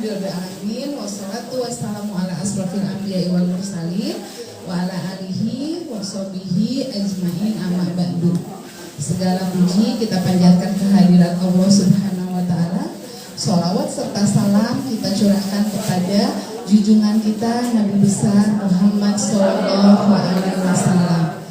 alhamdulillahirabbil alamin wassalatu wassalamu ala asrofil anbiya'i wal mursalin wa ala alihi wa sahbihi ajmain amma ba'du. Segala puji kita panjatkan kehadirat Allah Subhanahu wa taala. Sholawat serta salam kita curahkan kepada junjungan kita Nabi besar Muhammad sallallahu alaihi wasallam.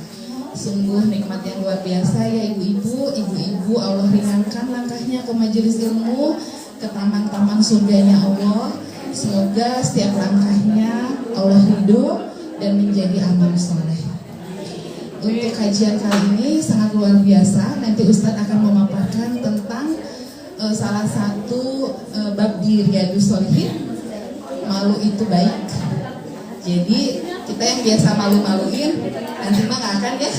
Sungguh nikmat yang luar biasa ya ibu-ibu Allah ringankan langkahnya ke majelis ilmu, ke taman-taman surganya Allah. Semoga setiap langkahnya Allah ridho dan menjadi amal soleh. Untuk kajian kali ini sangat luar biasa. Nanti Ustadz akan memaparkan tentang salah satu bab di Riyadhus Shalihin, malu itu baik. Jadi kita yang biasa malu-maluin nanti mah nggak akan ya,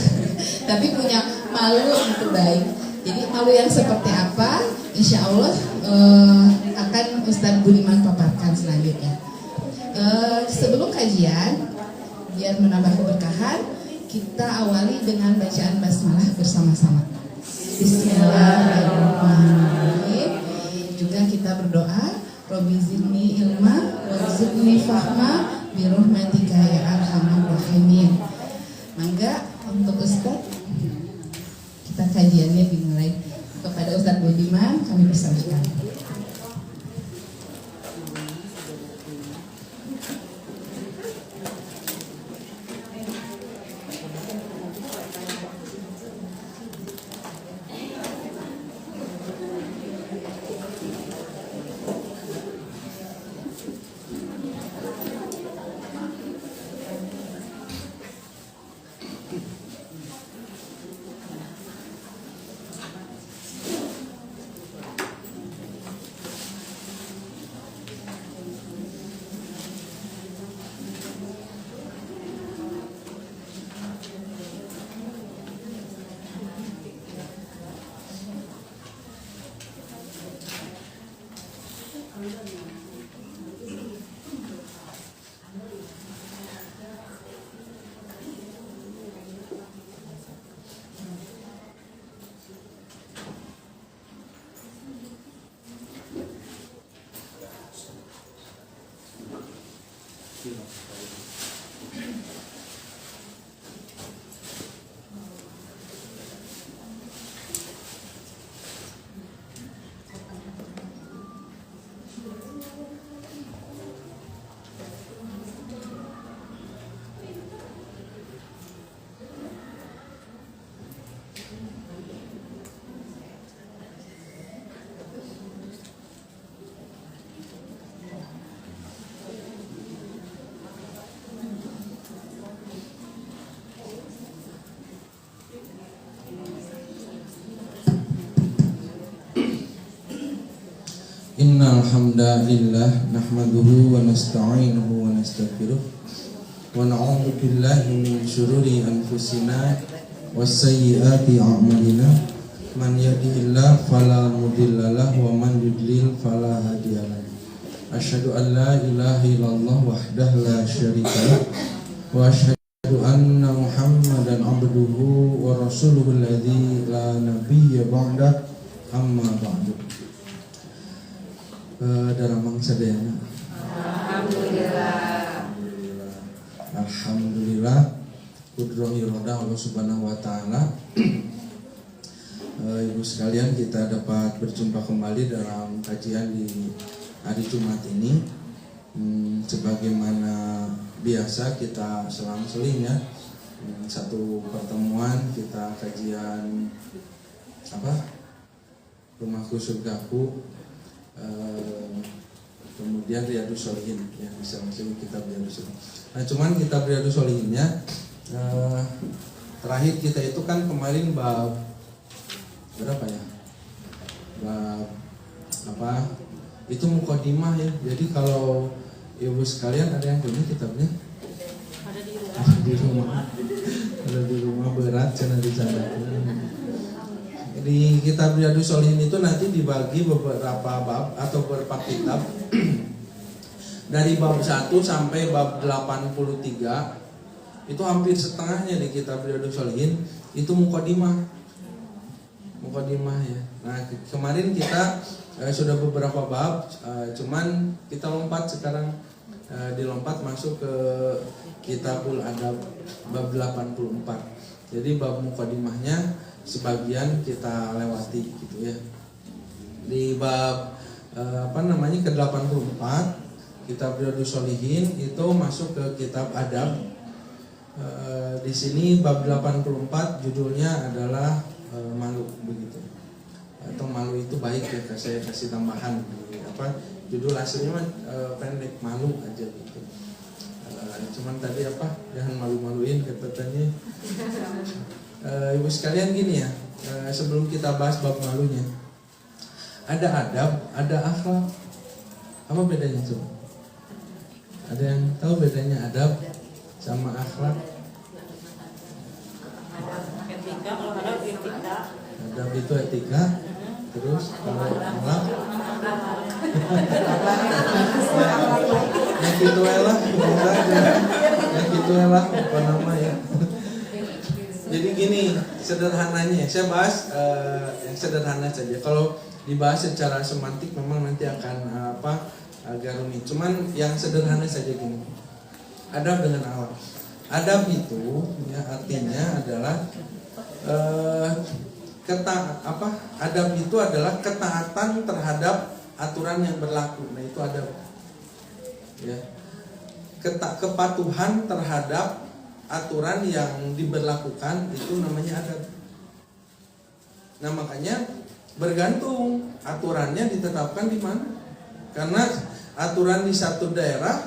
tapi punya malu itu baik. Jadi malu yang seperti apa, insya Allah akan Ustadz Budiman paparkan selanjutnya. Sebelum kajian, biar menambah keberkahan, kita awali dengan bacaan basmalah bersama-sama. Bismillahirrahmanirrahim. Juga kita berdoa, Robbi zidni ilma warzuqni fahma birahmatika ya arhamar rahimin. Mangga untuk Ustadz, kita kajiannya dimulai. Kepada Ustadz Budiman kami persilahkan. Innal hamdalillah nahmaduhu wa nasta'inuhu wa nastaghfiruh wa na'udzu billahi min syururi anfusina wasayyiati a'malina man yahdihillahu fala mudhillalah wa man yudlil fala hadiyalah. Asyhadu an la ilaha illallah wahdahu la syarikalah wa asyhadu anna Muhammadan abduhu wa rasuluhul ladzi la nabiyya ba'da amma ba'du. Dalam mangsa dayana. Alhamdulillah. Kudroh irodah Allah Subhanahu wa taala. Ibu sekalian, kita dapat berjumpa kembali dalam kajian di hari Jumat ini. Sebagaimana biasa kita selang-seling ya. Satu pertemuan kita kajian Rumahku Surgaku, kemudian Riyadhus Shalihin ya, bisa masuk kitab Riyadhus Shalihin. Nah, cuman kitab Riyadhus Shalihinnya terakhir kita itu kan kemarin bab berapa ya? Bab itu mukadimah ya. Jadi kalau ibu sekalian ada yang punya kitabnya? Ada di rumah. Ada di rumah berat cenah dicandakeun. Di kitab Riyadhus Shalihin itu nanti dibagi beberapa bab atau beberapa kitab. Dari bab 1 sampai bab 83 itu hampir setengahnya di kitab Riyadhus Shalihin itu mukadimah ya. Nah, kemarin kita sudah beberapa bab, cuman kita lompat sekarang, dilompat masuk ke Kitabul Adab bab 84. Jadi bab mukadimahnya sebagian kita lewati gitu ya. Di bab ke-84 Kitab Riyadhus Shalihin itu masuk ke kitab adab. Di sini bab 84 judulnya adalah malu begitu. Atau malu itu baik ya, saya kasih tambahan. Judul aslinya pendek, malu aja gitu. Cuman tadi jangan malu-maluin katanya. Ibu sekalian gini ya, sebelum kita bahas bab malunya, ada adab, ada akhlak. Apa bedanya coba? Ada yang tahu bedanya adab sama akhlak? Etika, kalau adab etika. Adab itu etika. Terus kalau akhlak yang gitu lah apa nama ya. Jadi gini sederhananya, saya bahas yang sederhana saja. Kalau dibahas secara semantik memang nanti akan agak rumit. Cuman yang sederhana saja gini. Adab dengan akhlak. Adab itu ya artinya adalah adab itu adalah ketaatan terhadap aturan yang berlaku. Nah itu adab. Ya. Kepatuhan terhadap aturan yang diberlakukan itu namanya adab. Nah makanya bergantung aturannya ditetapkan di mana. Karena aturan di satu daerah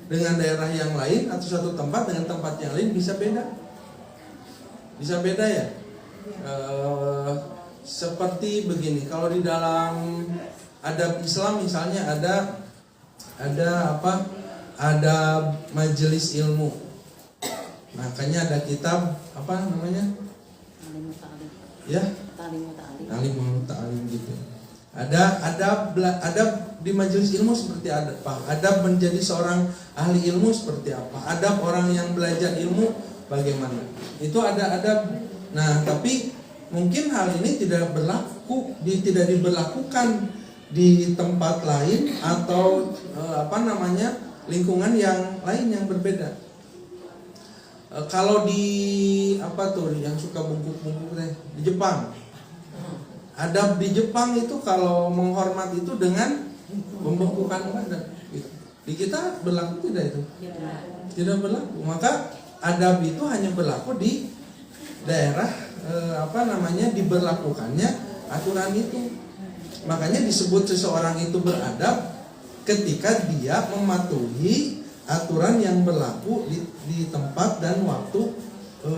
dengan daerah yang lain atau satu tempat dengan tempat yang lain bisa beda. Bisa beda ya. Seperti begini, kalau di dalam adab Islam misalnya ada majelis ilmu. Makanya ada kitab apa namanya? Ya, Ta'lim Ta'lim gitu. Ada di majelis ilmu seperti apa? Adab menjadi seorang ahli ilmu seperti apa? Adab orang yang belajar ilmu bagaimana? Itu ada adab. Nah, tapi mungkin hal ini tidak diberlakukan di tempat lain atau lingkungan yang lain yang berbeda. Kalau di yang suka bungkuk-bungkuk di Jepang, adab di Jepang itu kalau menghormat itu dengan membungkukkan badan. Di kita berlaku tidak itu? Tidak berlaku. Maka adab itu hanya berlaku di daerah diberlakukannya aturan itu. Makanya disebut seseorang itu beradab ketika dia mematuhi aturan yang berlaku di tempat dan waktu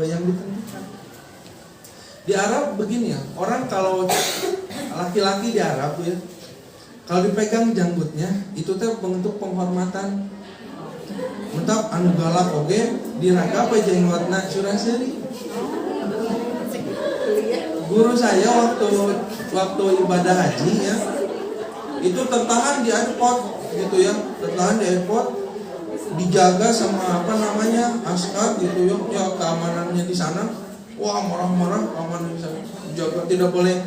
yang ditentukan. Di Arab begini ya, orang kalau laki-laki di Arab ya, kalau dipegang janggutnya itu teh bentuk penghormatan. Mentak anu galak oge diragap jenggotna suraseri. Guru saya waktu ibadah haji ya, itu tertahan di airport gitu ya, tertahan di airport, dijaga sama askar gitu ya, keamanannya di sana. Wah marah-marah, keamanan di sana, jaga tidak boleh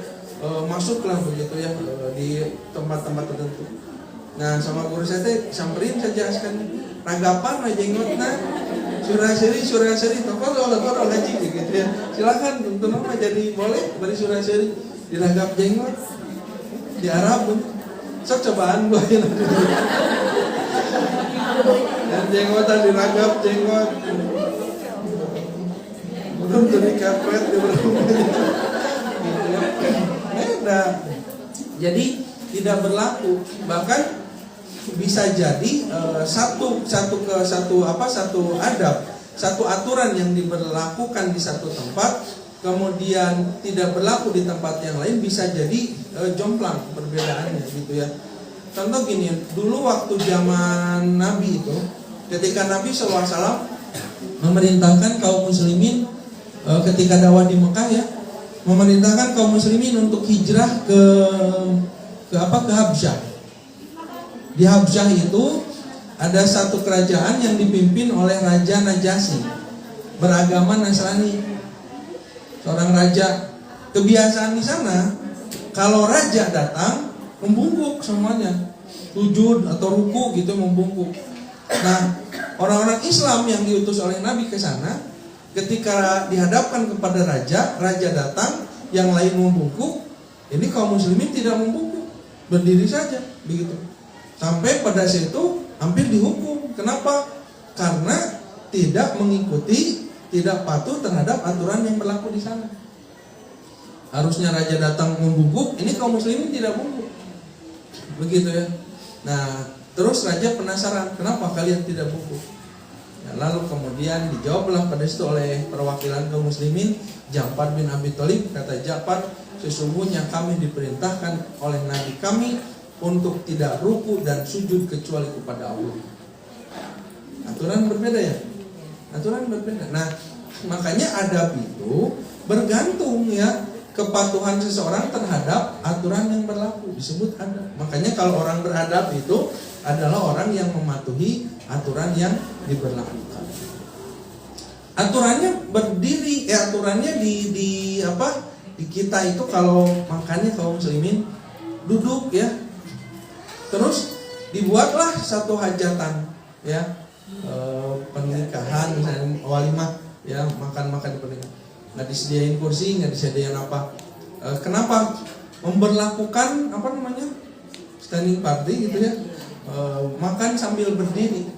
masuk lah begitu ya di tempat-tempat tertentu. Nah sama guru saya samperin saja askan ragapan jenggotna suraseri toko haji gitu ya. Silakan untuk nama jadi boleh beri suraseri diragap jenggot di Arab. Sok cobaan gua ini. Dan jenggotan diragap jenggot. Belum jadi kapret di berumah. Beda. Jadi tidak berlaku. Bahkan bisa jadi satu adab, satu aturan yang diberlakukan di satu tempat kemudian tidak berlaku di tempat yang lain, bisa jadi jomplang perbedaannya gitu ya. Contoh gini, dulu waktu zaman Nabi itu, ketika Nabi SAW memerintahkan kaum muslimin ketika dakwah di Mekah ya, memerintahkan kaum muslimin untuk hijrah ke Habsyah. Di Habsyah itu ada satu kerajaan yang dipimpin oleh Raja Najasyi, beragama Nasrani. Seorang raja. Kebiasaan di sana, kalau raja datang, membungkuk semuanya, sujud atau ruku gitu membungkuk. Nah, orang-orang Islam yang diutus oleh Nabi ke sana, ketika dihadapkan kepada raja, raja datang, yang lain membungkuk, ini kaum muslimin tidak membungkuk, berdiri saja begitu. Sampai pada situ hampir dihukum. Kenapa? Karena tidak mengikuti, tidak patuh terhadap aturan yang berlaku di sana. Harusnya raja datang membungkuk, ini kaum muslimin tidak bungkuk. Begitu ya. Nah, terus raja penasaran, kenapa kalian tidak bungkuk? Ya, lalu kemudian dijawablah pada situ oleh perwakilan kaum muslimin, Ja'far bin Abi Thalib. Kata Ja'far, sesungguhnya kami diperintahkan oleh Nabi kami untuk tidak ruku dan sujud kecuali kepada Allah. Aturan berbeda ya. Aturan berbeda. Nah, makanya adab itu bergantung ya kepatuhan seseorang terhadap aturan yang berlaku, disebut adab. Makanya kalau orang beradab itu adalah orang yang mematuhi aturan yang diberlakukan. Aturannya berdiri, aturannya di apa? Di kita itu kalau makannya kaum muslimin duduk ya. Terus dibuatlah satu hajatan ya, pernikahan misalnya walimah ya, makan-makan di pernikahan. Nggak disediain kursi, nggak disediain apa. Kenapa? Memberlakukan apa namanya, standing party gitu ya, makan sambil berdiri.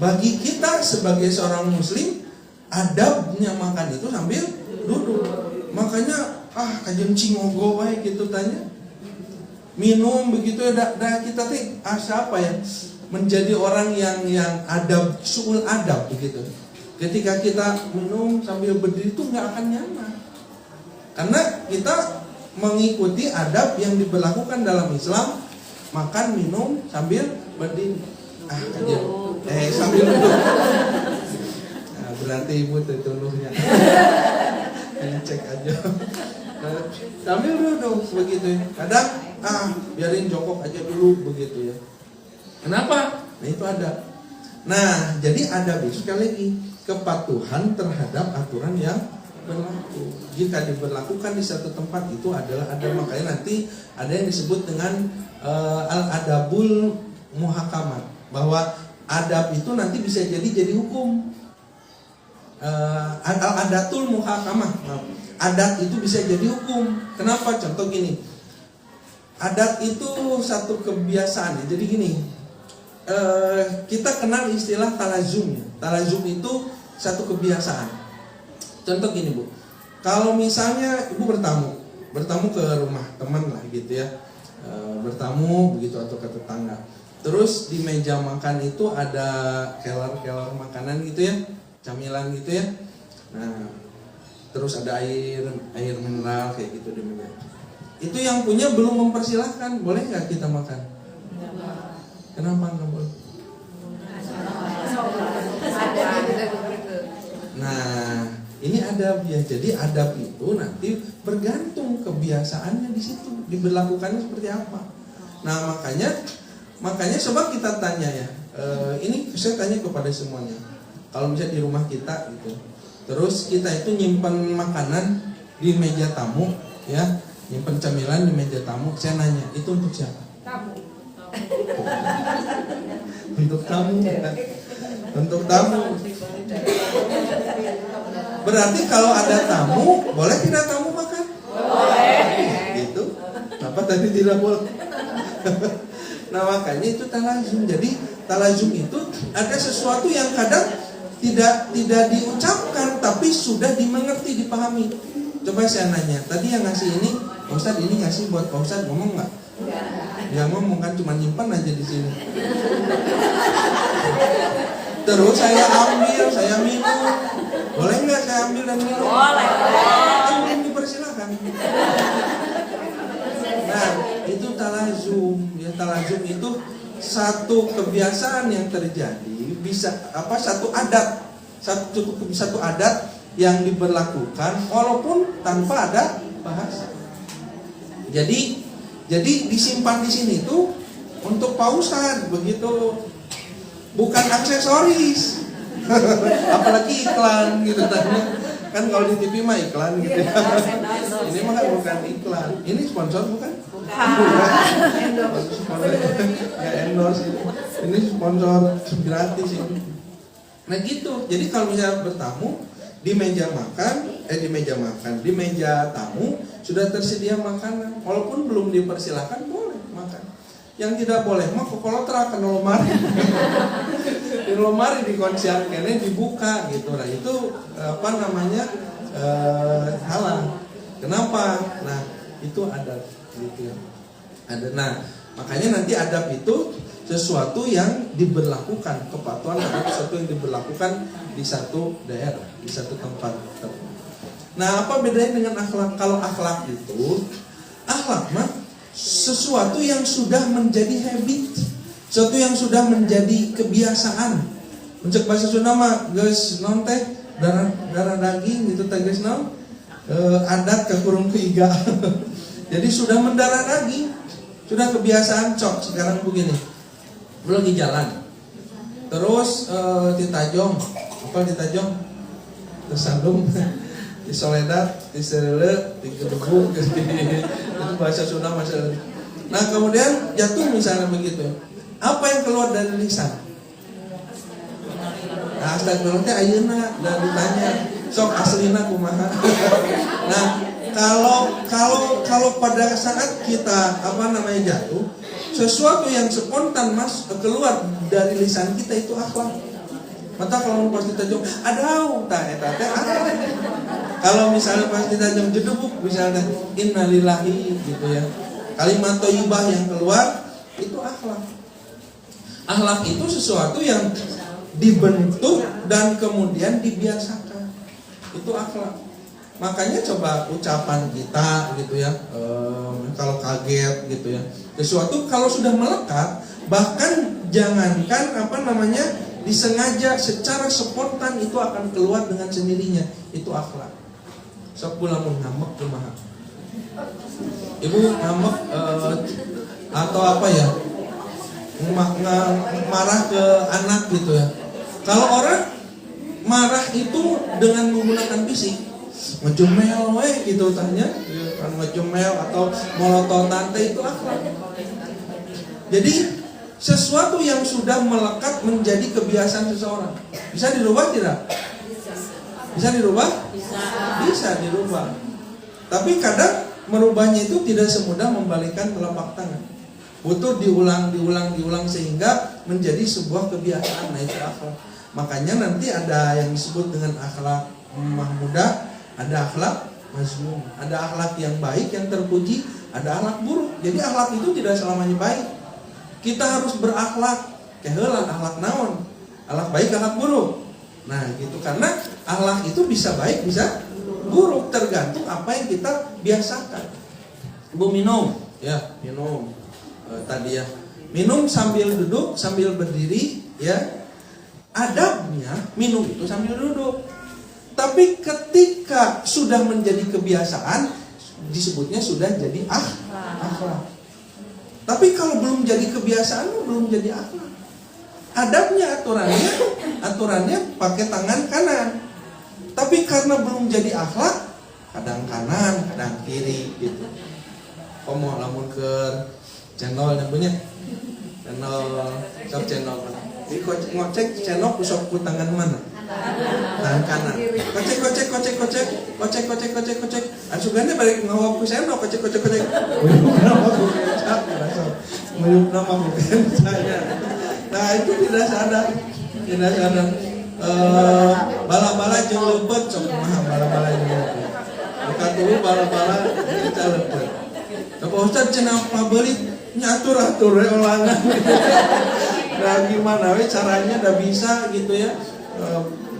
Bagi kita sebagai seorang muslim, adabnya makan itu sambil duduk. Makanya kajian cingogo wae gitu tanya. Minum begitu ya, kita teh siapa ya menjadi orang yang adab, suul adab begitu. Ketika kita minum sambil berdiri itu nggak akan nyaman, karena kita mengikuti adab yang diberlakukan dalam Islam, makan minum sambil berdiri. Sambil duduk. Nah, berarti ibu tertuduhnya. Cek aja. Sambil duduk begitu. Kadang biarin jongkok aja dulu begitu ya. Kenapa? Nah itu adab. Nah jadi adab itu sekali lagi kepatuhan terhadap aturan yang berlaku. Jika diberlakukan di satu tempat itu adalah adab. Makanya nanti ada yang disebut dengan al-adabul muhakamat, bahwa adab itu nanti bisa jadi hukum. Al-adatul muhakamah, adat itu bisa jadi hukum. Kenapa? Contoh gini, adat itu satu kebiasaan. Jadi gini, kita kenal istilah talazum. Talazum itu satu kebiasaan. Contoh gini Bu, kalau misalnya Ibu bertamu ke rumah teman lah gitu ya, bertamu begitu atau ke tetangga. Terus di meja makan itu ada keler-keler makanan gitu ya, camilan gitu ya. Nah, terus ada air mineral kayak gitu di meja. Itu yang punya belum mempersilahkan, boleh nggak kita makan? Kenapa nggak boleh? Nah, ini adab ya. Jadi adab itu nanti bergantung kebiasaannya di situ, diberlakukannya seperti apa. Nah, makanya coba kita tanya ya. Ini saya tanya kepada semuanya. Kalau misalnya di rumah kita gitu, terus kita itu nyimpan makanan di meja tamu, ya, nyimpan camilan di meja tamu. Saya nanya, itu untuk siapa? Tamu. Untuk tamu. Untuk tamu. Berarti kalau ada tamu, boleh tidak tamu makan? Boleh. Gitu. Kenapa tadi tidak boleh? Nah makanya itu talazum. Jadi talazum itu ada sesuatu yang kadang tidak diucapkan tapi sudah dimengerti, dipahami. Coba saya nanya, tadi yang ngasih ini, Pak Ustadz ini ngasih buat Pak Ustadz, ngomong nggak? Ya ngomong kan, cuma nyimpan aja di sini. Terus saya ambil, saya minum. Boleh nggak saya ambil dan minum? Boleh. Kan belum dipersilakan. Nah, itu talazum. Ya, talazum itu satu kebiasaan yang terjadi, bisa satu adat, satu adat yang diberlakukan walaupun tanpa ada bahasa. Jadi disimpan di sini itu untuk Pak Ustadz begitu, bukan aksesoris. Apalagi iklan gitu kan, kalau di TV mah iklan gitu. Ini mah bukan iklan. Ini sponsor bukan? Nggak endorse ini sponsor gratis ini. Nah gitu. Jadi kalau misalnya bertamu di meja di meja tamu sudah tersedia makanan, walaupun belum dipersilahkan boleh makan. Yang tidak boleh mah kokolotra ke lemari. Di lemari di konser kene dibuka gitu lah. Itu halal. Kenapa? Nah, itu adab gitu ya. Nah, makanya nanti adab itu sesuatu yang diberlakukan, kepatuhan adalah sesuatu yang diberlakukan di satu daerah, di satu tempat. Nah, apa bedanya dengan akhlak? Kalau akhlak mah sesuatu yang sudah menjadi habit, sesuatu yang sudah menjadi kebiasaan. Mencek bahasa Sunda mah geus naon teh darah daging gitu teh geus naon adat ke kurung keiga. Jadi sudah mendarah daging, sudah kebiasaan cok. Sekarang begini, lu lagi jalan, terus ditajong, tersandung, di Soledad, di Serele, di Gedebuk, itu bahasa Sunda masalah. Nah kemudian jatuh misalnya begitu, apa yang keluar dari lisan? Nah, astagfirullah teh ayeuna da ditanya, sok aslina kumaha. Nah, kalau pada saat kita jatuh, sesuatu yang spontan keluar dari lisan kita itu akhlak. Mata kalau pas ditajong, adau tah eta teh akhlak. Kalau misalnya pas ditajong jedebuk misalnya innalillahi gitu ya. Kalimat thayyibah yang keluar itu akhlak. Akhlak itu sesuatu yang dibentuk dan kemudian dibiasakan. Itu akhlak. Makanya coba ucapan kita gitu ya, kalau kaget gitu ya, sesuatu kalau sudah melekat, bahkan jangankan disengaja, secara spontan itu akan keluar dengan sendirinya. Itu akhlak. Sok lamun ngambek kumaha. Ibu ngambek atau apa ya, marah ke anak gitu ya. Kalau orang marah itu dengan menggunakan fisik, ngejumel gitu tanya, kan ngejumel atau molototan itu akhlak. Jadi sesuatu yang sudah melekat menjadi kebiasaan seseorang bisa dirubah tidak? Bisa dirubah? Bisa dirubah. Tapi kadang merubahnya itu tidak semudah membalikkan telapak tangan. Butuh diulang sehingga menjadi sebuah kebiasaan. Nah itu akhlak. Makanya nanti ada yang disebut dengan akhlak mahmudah, ada akhlak mazmum, ada akhlak yang baik yang terpuji, ada akhlak buruk. Jadi akhlak itu tidak selamanya baik. Kita harus berakhlak, keheula akhlak naon? Akhlak baik, akhlak buruk. Nah, gitu karena akhlak itu bisa baik, bisa buruk tergantung apa yang kita biasakan. Bu minum, ya minum tadi ya. Minum sambil duduk, sambil berdiri, ya. Adabnya minum itu sambil duduk. Tapi ketika sudah menjadi kebiasaan, disebutnya sudah jadi akhlak. Tapi kalau belum jadi kebiasaan, belum jadi akhlak. Adabnya aturannya pakai tangan kanan. Tapi karena belum jadi akhlak, kadang kanan, kadang kiri gitu. Komo lamun ke channel yang punya channel mana? Ngocek channel usap ku tangan mana? Tangan kanan. Kocek. Asugane balik ngawak ku channel kocek. Nguyup nama bukan saya. Nah itu tidak sadar. Bala-bala jeung leubet sok kumaha bala-bala jeung leubet. Bukan dulu bala-bala kita leubet. Coba Ustaz cenah pabelit nyatur-atur ulangan. Nah gimana caranya udah bisa gitu ya.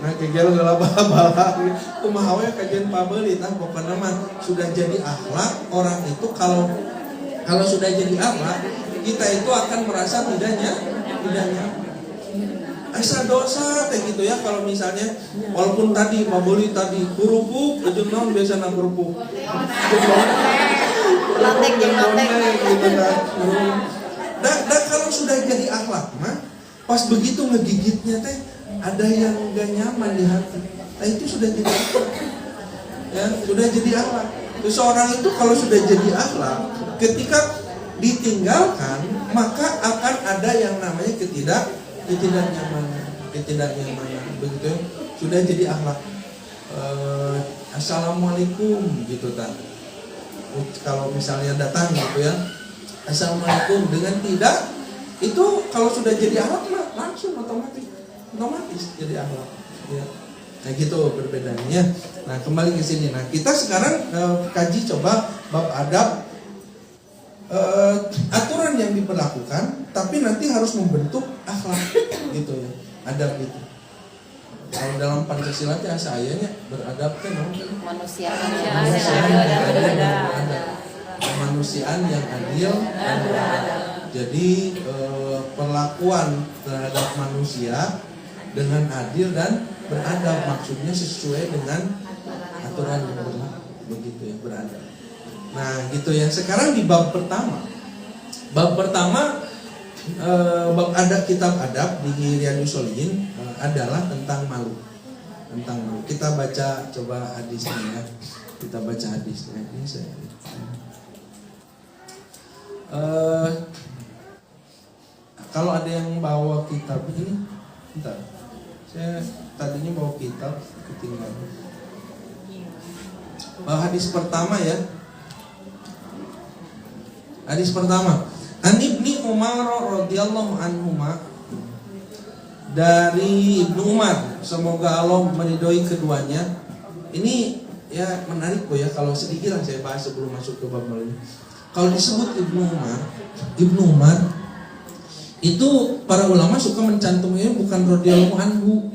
Nah kegel geula bala-bala kumaha we kajian pabelit pokoknya mah sudah jadi akhlak. Orang itu kalau sudah jadi akhlak, kita itu akan merasa tidak nyaman. Asa dosa kayak gitu ya kalau misalnya walaupun tadi pabelit tadi kerupuk ujung naon biasa nang kerupuk. Lotek gitu kan. Dan kalau sudah jadi akhlak mah pas begitu ngegigitnya teh ada yang gak nyaman di hati. Nah itu sudah jadi akhlak. Ya, sudah jadi akhlak. Seseorang itu kalau sudah jadi akhlak, ketika ditinggalkan, maka akan ada yang namanya ketidaknyamanan, begitu ya. Sudah jadi akhlak assalamualaikum gitu kan. Kalau misalnya datang gitu ya, assalamualaikum dengan tidak, itu kalau sudah jadi akhlak langsung otomatis jadi akhlak ya. Nah gitu perbedaannya. Nah kembali ke sini. Nah kita sekarang kaji coba bab adab, aturan yang diberlakukan tapi nanti harus membentuk akhlak gitu ya, adab itu. Kalau dalam Pancasila itu ayahnya beradab kan kemanusiaan yang adil dan beradab. Jadi perlakuan terhadap manusia dengan adil dan beradab, maksudnya sesuai dengan aturan yang berlaku, begitu ya, beradab. Nah gitu ya. Sekarang di bab pertama bab adab, kitab adab di Riyadhus Shalihin adalah tentang malu. Kita baca coba hadisnya ya. Kita baca hadisnya ini saya. Kalau ada yang bawa kitab ini, bentar. Saya tadinya bawa kitab ketinggalan. Hadis pertama ya. Hadis pertama. An Ibnu Umar radhiyallahu anhuma, dari Ibnu Umar, semoga Allah meridhoi keduanya. Ini ya menarik ya, kalau sedikit lah saya bahas sebelum masuk ke bab ini. Kalau disebut Ibnu Umar itu para ulama suka mencantumnya bukan radhiyallahu anhu,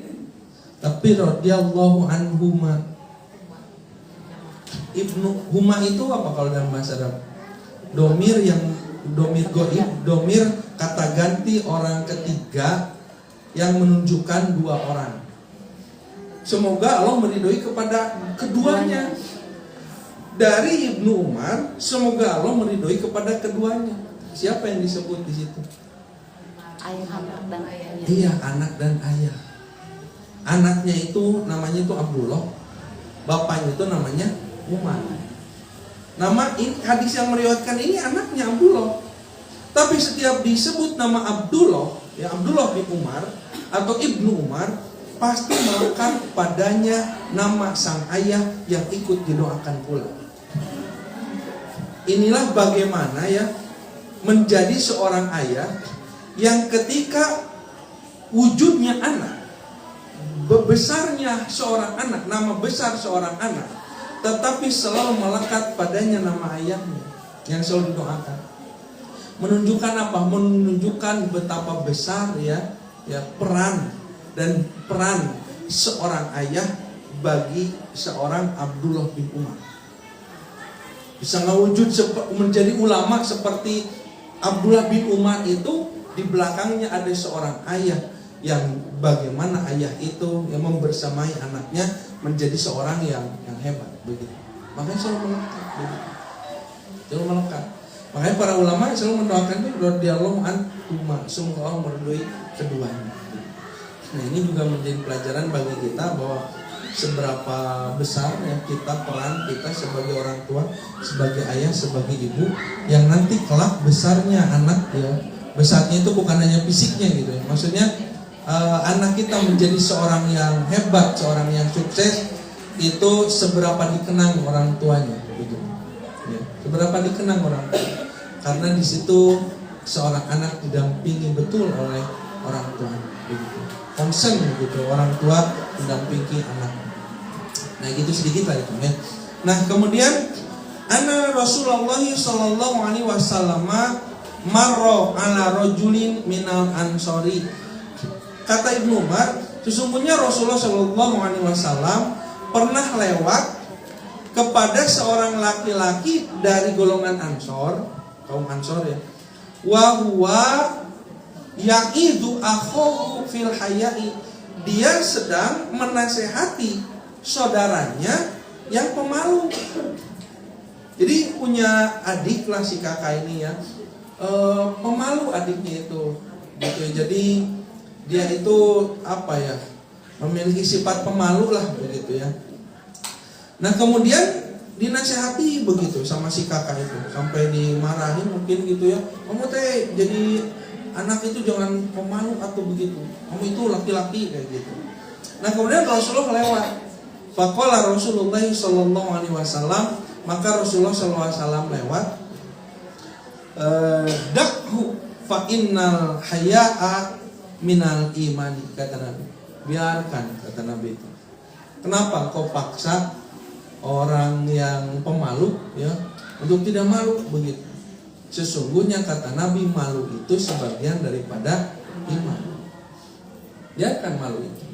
tapi radhiyallahu anhuma. Ibnu Huma itu apa kalau dalam bahasa Arab? Domir goib, domir kata ganti orang ketiga yang menunjukkan dua orang. Semoga Allah meridhoi kepada keduanya. Dari Ibnu Umar, semoga Allah meridhoi kepada keduanya. Siapa yang disebut di situ? Anak dan ayahnya. Iya, anak dan ayah. Anaknya itu namanya itu Abdullah, bapaknya itu namanya Umar. Nama ini, hadis yang meriwayatkan ini anaknya Abdullah. Tapi setiap disebut nama Abdullah, ya Abdullah bin Umar atau Ibnu Umar, pasti melekat padanya nama sang ayah yang ikut didoakan pula. Inilah bagaimana ya menjadi seorang ayah yang ketika wujudnya anak, besarnya seorang anak, nama besar seorang anak, tetapi selalu melekat padanya nama ayahnya yang selalu didoakan. Menunjukkan apa? Menunjukkan betapa besar ya peran seorang ayah bagi seorang Abdullah bin Umar. Bisa ngewujud menjadi ulama seperti Abdullah bin Umar itu, di belakangnya ada seorang ayah yang bagaimana ayah itu yang membersamai anaknya menjadi seorang yang hebat begitu. Makanya selalu melekat. Makanya para ulama selalu mendoakan itu radhiyallahu anhuma, semoga Allah meridhoi keduanya. Nah ini juga menjadi pelajaran bagi kita bahwa seberapa besar ya peran kita sebagai orang tua, sebagai ayah, sebagai ibu, yang nanti kelak besarnya anak ya, besarnya itu bukan hanya fisiknya gitu ya. Maksudnya anak kita menjadi seorang yang hebat, seorang yang sukses, itu seberapa dikenang orang tuanya begitu. Ya, seberapa dikenang orang tua. Karena di situ seorang anak didampingi betul oleh orang tua begitu. Concern gitu, orang tua mendampingi anak. Nah gitu sedikit lah itu ya. Nah kemudian anna Rasulullah sallallahu alaihi wasallam marra ala rajulin minal ansori. Kata Ibnu Umar, sesungguhnya Rasulullah sallallahu alaihi wasallam pernah lewat kepada seorang laki-laki dari golongan Ansor, kaum Ansor ya. Wa huwa ya'idu akhahu fil haya'i. Dia sedang menasehati saudaranya yang pemalu. Jadi punya adik lah si kakak ini ya, pemalu adiknya itu gitu. Jadi dia itu apa ya, memiliki sifat pemalu lah begitu ya. Nah kemudian dinasehati begitu sama si kakak itu, sampai dimarahin mungkin gitu ya. Kamu teh jadi anak itu jangan pemalu atau begitu. Kamu itu laki-laki kayak gitu. Nah kemudian Rasulullah lewat. Faqala Rasulullah sallallahu alaihi wasallam, maka Rasulullah sallallahu alaihi wasallam lewat. Dakhu fa innal haya'a minal imani, kata Nabi. Biarkan, kata Nabi itu. Kenapa kau paksa orang yang pemalu ya untuk tidak malu begitu? Sesungguhnya kata Nabi, malu itu sebagian daripada iman. Biarkan malu itu.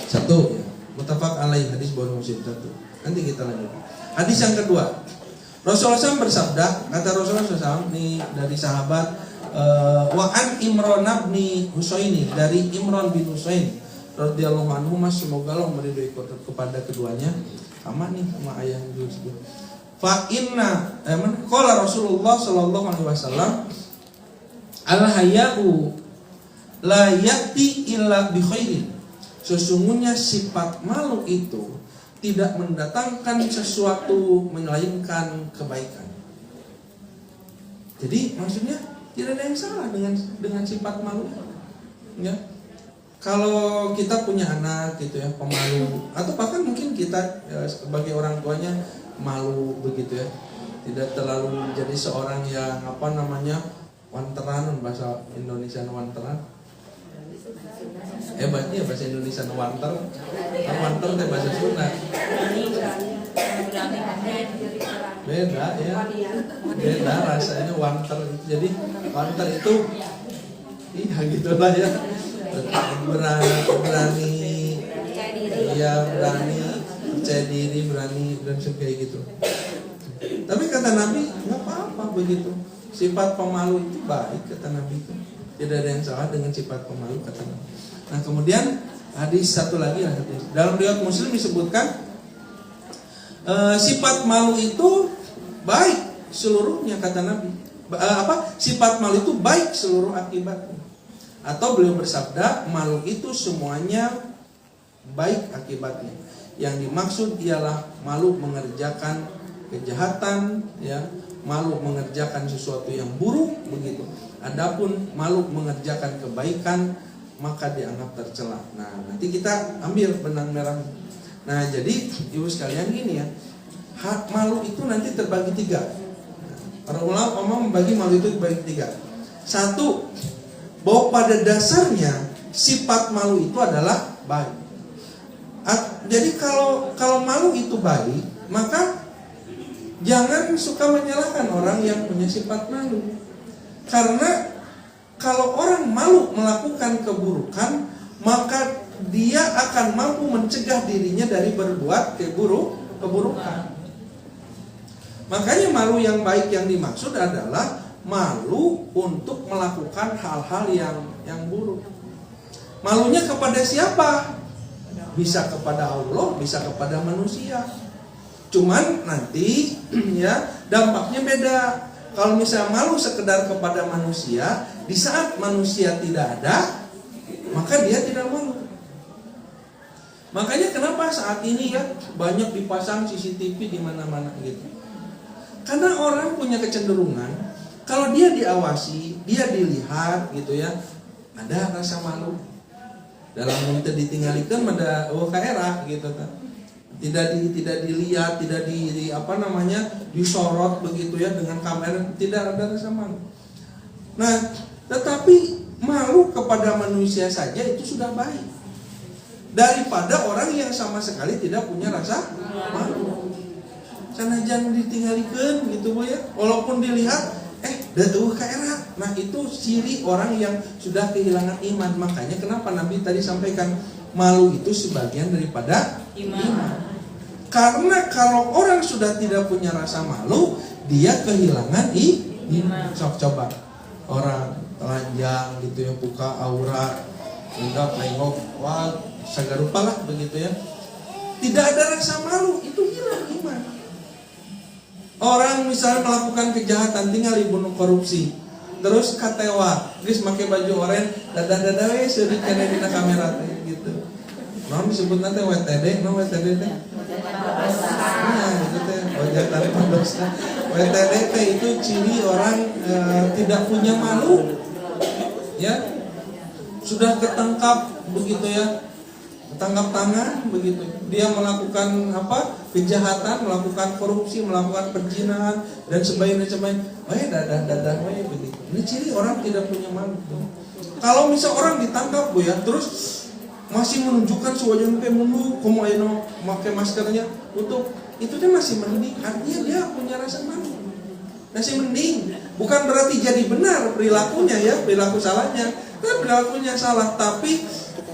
Satu ya, muttafaq alaih, hadis Bukhari Muslim satu. Nanti kita lanjut. Hadis yang kedua, Rasulullah SAW bersabda, kata Rasulullah SAW nih dari sahabat wa an Imran bin Husaini, dari Imran bin Husain radhiyallahu anhu, semoga Allah meridhai kepada keduanya. Sama nih sama ayah juga. Fa inna qala Rasulullah sallallahu alaihi wasallam, al haya'u la ya'ti illa bi khairin. Sesungguhnya sifat malu itu tidak mendatangkan sesuatu melainkan kebaikan. Jadi maksudnya tidak ada yang salah dengan sifat malu. Ya. Kalau kita punya anak gitu ya pemalu, atau bahkan mungkin kita sebagai orang tuanya malu begitu ya, tidak terlalu menjadi seorang yang wanteran, bahasa Indonesia wanteran. Hebatnya bahasa Indonesia wanter, wanter itu bahasa Sunda. Beda ya, beda rasanya wanter. Jadi wanter itu, iya gitulah ya. Berani, ya berani, percaya diri, berani dan kayak gitu. Tapi kata Nabi nggak apa-apa begitu. Sifat pemalu itu baik, kata Nabi itu. Tidak ada yang salah dengan sifat pemalu, kata Nabi. Nah kemudian hadis satu lagi dalam riwayat Muslim disebutkan sifat malu itu baik seluruhnya, kata Nabi. Sifat malu itu baik seluruh akibatnya. Atau beliau bersabda, malu itu semuanya baik akibatnya. Yang dimaksud ialah malu mengerjakan kejahatan, ya, malu mengerjakan sesuatu yang buruk begitu. Adapun malu mengerjakan kebaikan maka dianggap tercela. Nah, nanti kita ambil benang merah. Nah, jadi ibu sekalian gini ya, hak malu itu nanti terbagi tiga. Para ulama membagi malu itu terbagi tiga. Satu, bahwa pada dasarnya sifat malu itu adalah baik. Jadi kalau malu itu baik, maka jangan suka menyalahkan orang yang punya sifat malu. Karena kalau orang malu melakukan keburukan, maka dia akan mampu mencegah dirinya dari berbuat keburukan. Makanya malu yang baik yang dimaksud adalah malu untuk melakukan hal-hal yang buruk. Malunya kepada siapa? Bisa kepada Allah, bisa kepada manusia. Cuman nanti ya dampaknya beda. Kalau misalnya malu sekedar kepada manusia, di saat manusia tidak ada, maka dia tidak malu. Makanya kenapa saat ini ya banyak dipasang CCTV di mana-mana gitu. Karena orang punya kecenderungan kalau dia diawasi, dia dilihat gitu ya, ada rasa malu. Dalam minta ditinggalkan pada WKRA gitu kan. Tidak dilihat, tidak disorot begitu ya dengan kamera, tidak ada rasa malu. Nah, tetapi malu kepada manusia saja itu sudah baik. Daripada orang yang sama sekali tidak punya rasa malu. Sanajan ditinggalkan gitu Bu ya, walaupun dilihat WKRA. Nah, itu ciri orang yang sudah kehilangan iman. Makanya kenapa Nabi tadi sampaikan malu itu sebagian daripada iman. Karena kalau orang sudah tidak punya rasa malu, dia kehilangan iman. Coba orang telanjang gitu ya, buka aurat, enggak nengok, wah sagarupa lah begitu ya. Tidak ada rasa malu, itu hilang iman. Orang misalnya melakukan kejahatan, tinggal dibunuh korupsi, terus katewa, guys pakai baju oranye, dada sedikit kena di kamera gitu. Nah disebut nanti WTD, no WTD deh. doanya gitu teh, wajah tanpa dosa. WTDT itu ciri orang tidak punya malu. Ya. Sudah ketangkap begitu ya. Tangkap tangan begitu. Dia melakukan kejahatan, melakukan korupsi, melakukan perzinahan dan sebagainya. Dadah begitu. Ini ciri orang tidak punya malu. Kalau misal orang ditangkap Bu ya, terus masih menunjukkan wajahnya mulu, komo ayeuna pakai maskernya untuk itu dia masih mending, artinya dia punya rasa malu. Masih mending, bukan berarti jadi benar perilakunya ya, perilaku salahnya, kan perilakunya salah, tapi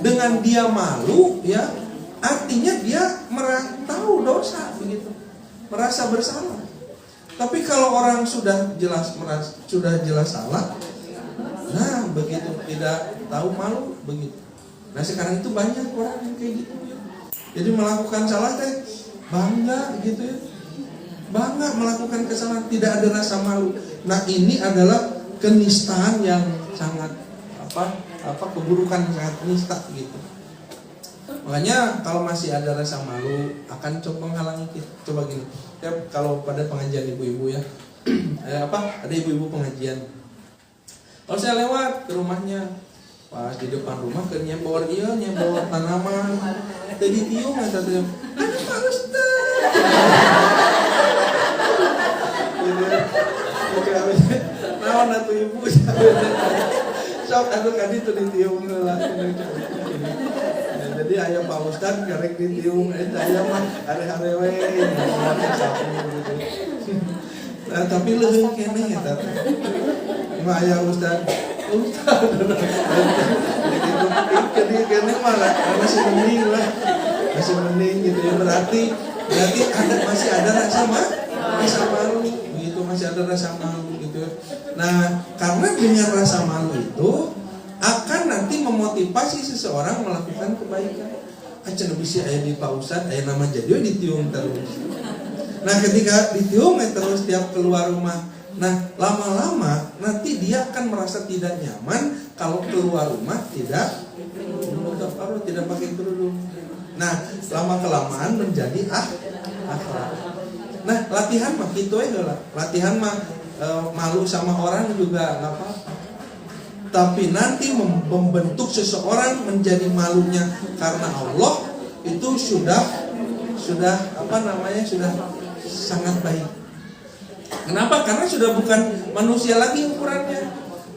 dengan dia malu ya, artinya dia tahu dosa begitu, merasa bersalah. Tapi kalau orang sudah jelas salah, nah begitu tidak tahu malu begitu. Nah sekarang itu banyak orang yang kayak gitu ya. Jadi melakukan salah teh bangga gitu ya, bangga melakukan kesalahan, tidak ada rasa malu. Nah ini adalah kenistaan yang sangat keburukan yang sangat nista gitu. Makanya kalau masih ada rasa malu akan coba menghalangi kita. Coba gini, ya, kalau pada pengajian ibu-ibu ya, ada ibu-ibu pengajian. Kalau saya lewat ke rumahnya, pas di depan rumah ke nyembor tanaman, tadi tiung ada Pak Ustaz. Naon atuh ibu? Sok atuh kadi teu ditiung heula. Jadi aya Pak Ustaz karek ditiung, aya mah are-are we gitu. Nah, tapi leuheung keneh eta teh. Mah aya Ustaz jadi kene malah masih mending gitu ya, berarti masih ada rasa malu gitu, masih ada rasa malu gitu. Nah karena dengan rasa malu itu akan nanti memotivasi seseorang melakukan kebaikan. Acan bisa aya di Pak Ustaz aya nama jadi ditiung terus. Nah ketika ditiung terus tiap keluar rumah, nah lama-lama nanti dia akan merasa tidak nyaman kalau keluar rumah tidak menutup aurat, tidak pakai kerudung. Nah lama-kelamaan menjadi akhlak. Nah latihan mah gitu lah. Latihan mah malu sama orang juga nggak apa-apa. Tapi nanti membentuk seseorang menjadi malunya karena Allah itu sudah sangat baik. Kenapa? Karena sudah bukan manusia lagi ukurannya.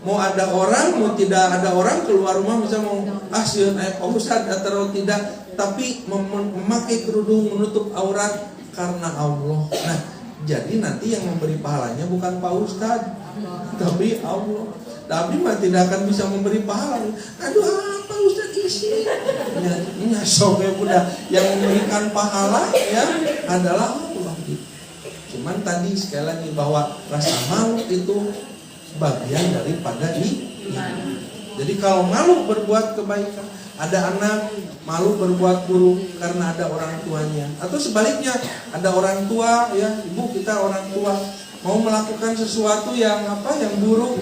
Mau ada orang, mau tidak ada orang keluar rumah bisa mau sieun aya Pak Ustaz atau tidak, tapi memakai kerudung menutup aurat karena Allah. Nah, jadi nanti yang memberi pahalanya bukan Pak Ustaz, tapi Allah. Tapi mah tidak akan bisa memberi pahala. Aduh, apa Ustaz isi? Ya, sok ya Bunda. Yang memberikan pahala ya adalah Allah. Cuman tadi sekali lagi bahwa rasa malu itu bagian daripada iman. Jadi kalau malu berbuat kebaikan, ada anak malu berbuat buruk karena ada orang tuanya, atau sebaliknya ada orang tua ya, ibu kita orang tua mau melakukan sesuatu yang buruk,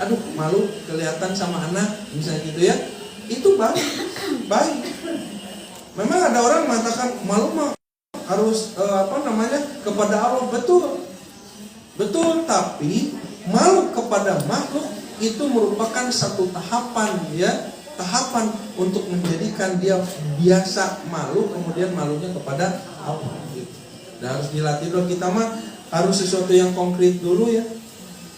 aduh malu kelihatan sama anak misalnya gitu ya, itu baik. Memang ada orang mengatakan malu mah harus kepada Allah, betul, tapi malu kepada makhluk itu merupakan satu tahapan untuk menjadikan dia biasa malu, kemudian malunya kepada Allah gitu. Dan harus dilatih dulu, kita mah harus sesuatu yang konkret dulu ya,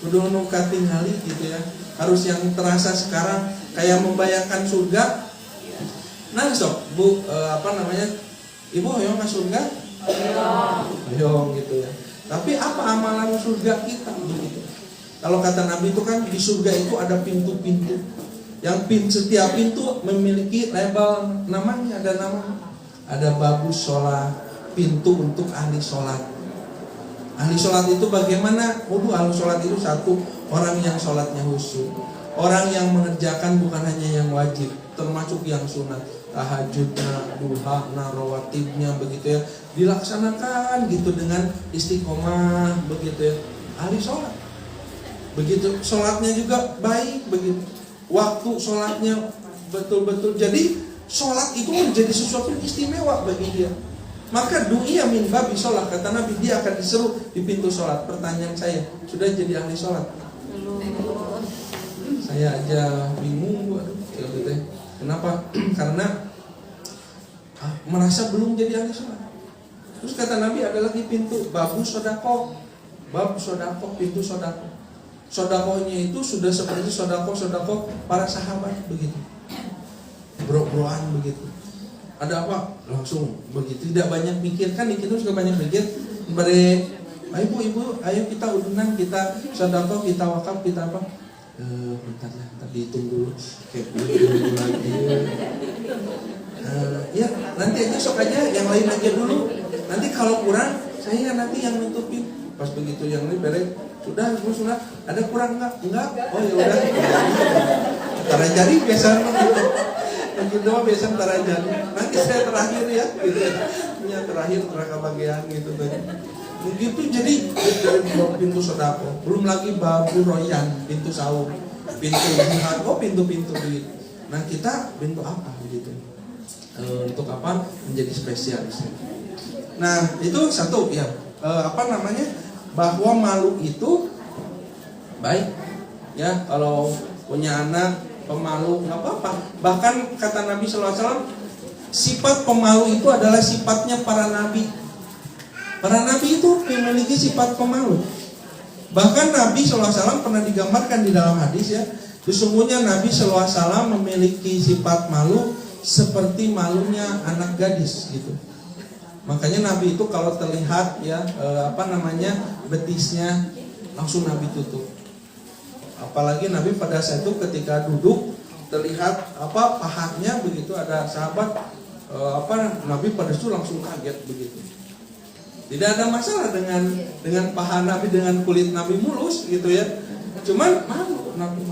kudu nu katingali gitu ya, harus yang terasa sekarang, kayak membayangkan surga. Nah sok Bu, Ibu hoyong ke surga? Hoyong gitu ya. Tapi apa amalan surga kita begitu? Kalau kata Nabi itu kan di surga itu ada pintu-pintu. Yang setiap pintu memiliki label namanya, ada nama. Ada babus sholat, pintu untuk ahli sholat. Ahli sholat itu bagaimana? Ahli sholat itu satu, orang yang sholatnya khusyuk, orang yang mengerjakan bukan hanya yang wajib, termasuk yang sunat, tahajudnya, duhana, rawatibnya begitu ya, dilaksanakan gitu dengan istiqomah begitu ya, ahli sholat. Begitu sholatnya juga baik begitu, waktu sholatnya betul-betul. Jadi sholat itu menjadi sesuatu yang istimewa bagi dia. Maka du'iya min babi sholat, kata Nabi, dia akan diseru di pintu sholat. Pertanyaan saya, sudah jadi ahli sholat? Saya aja bingung, gitu. Kenapa? Karena merasa belum jadi ahli sholat. Terus kata Nabi ada lagi pintu babu sodako, bab sodako, pintu sodako. Sodakohnya itu sudah seperti sodako para sahabat begitu, bro-broan begitu. Ada apa? Langsung begitu, tidak banyak mikir. Kan kita juga banyak mikir. Ayo ibu, ayo kita udunan, kita sodako, kita wakaf, kita apa? Bentar ya, tadi hitung dulu. Kayak dulu lagi. Ya nanti aja, sok aja, yang lain aja dulu. Nanti kalau kurang, saya nanti yang nutupin. Pas begitu yang ini beres, sudah. Ada kurang nggak? Enggak. Oh ya udah. Tara jari biasa begitu. Begitu mah biasa tara jari. Nanti saya terakhir ya, gitu. Ya terakhir terakhir bagian gitu tadi. Begitu jadi dari pintu sodako, belum lagi babu royan, pintu sahur, pintu jihad, pintu-pintu begitu. Nah kita pintu apa begitu? Untuk apa? Menjadi spesialis. Nah itu satu ya. Bahwa malu itu baik ya, kalau punya anak pemalu nggak apa-apa. Bahkan kata Nabi SAW, sifat pemalu itu adalah sifatnya para nabi. Para nabi itu memiliki sifat pemalu. Bahkan Nabi SAW pernah digambarkan di dalam hadis ya, sesungguhnya Nabi SAW memiliki sifat malu seperti malunya anak gadis gitu. Makanya Nabi itu kalau terlihat ya betisnya langsung Nabi tutup. Apalagi Nabi pada saat itu ketika duduk terlihat pahanya begitu, ada sahabat Nabi pada itu langsung kaget begitu. Tidak ada masalah dengan paha Nabi, dengan kulit Nabi mulus gitu ya. Cuman malu Nabi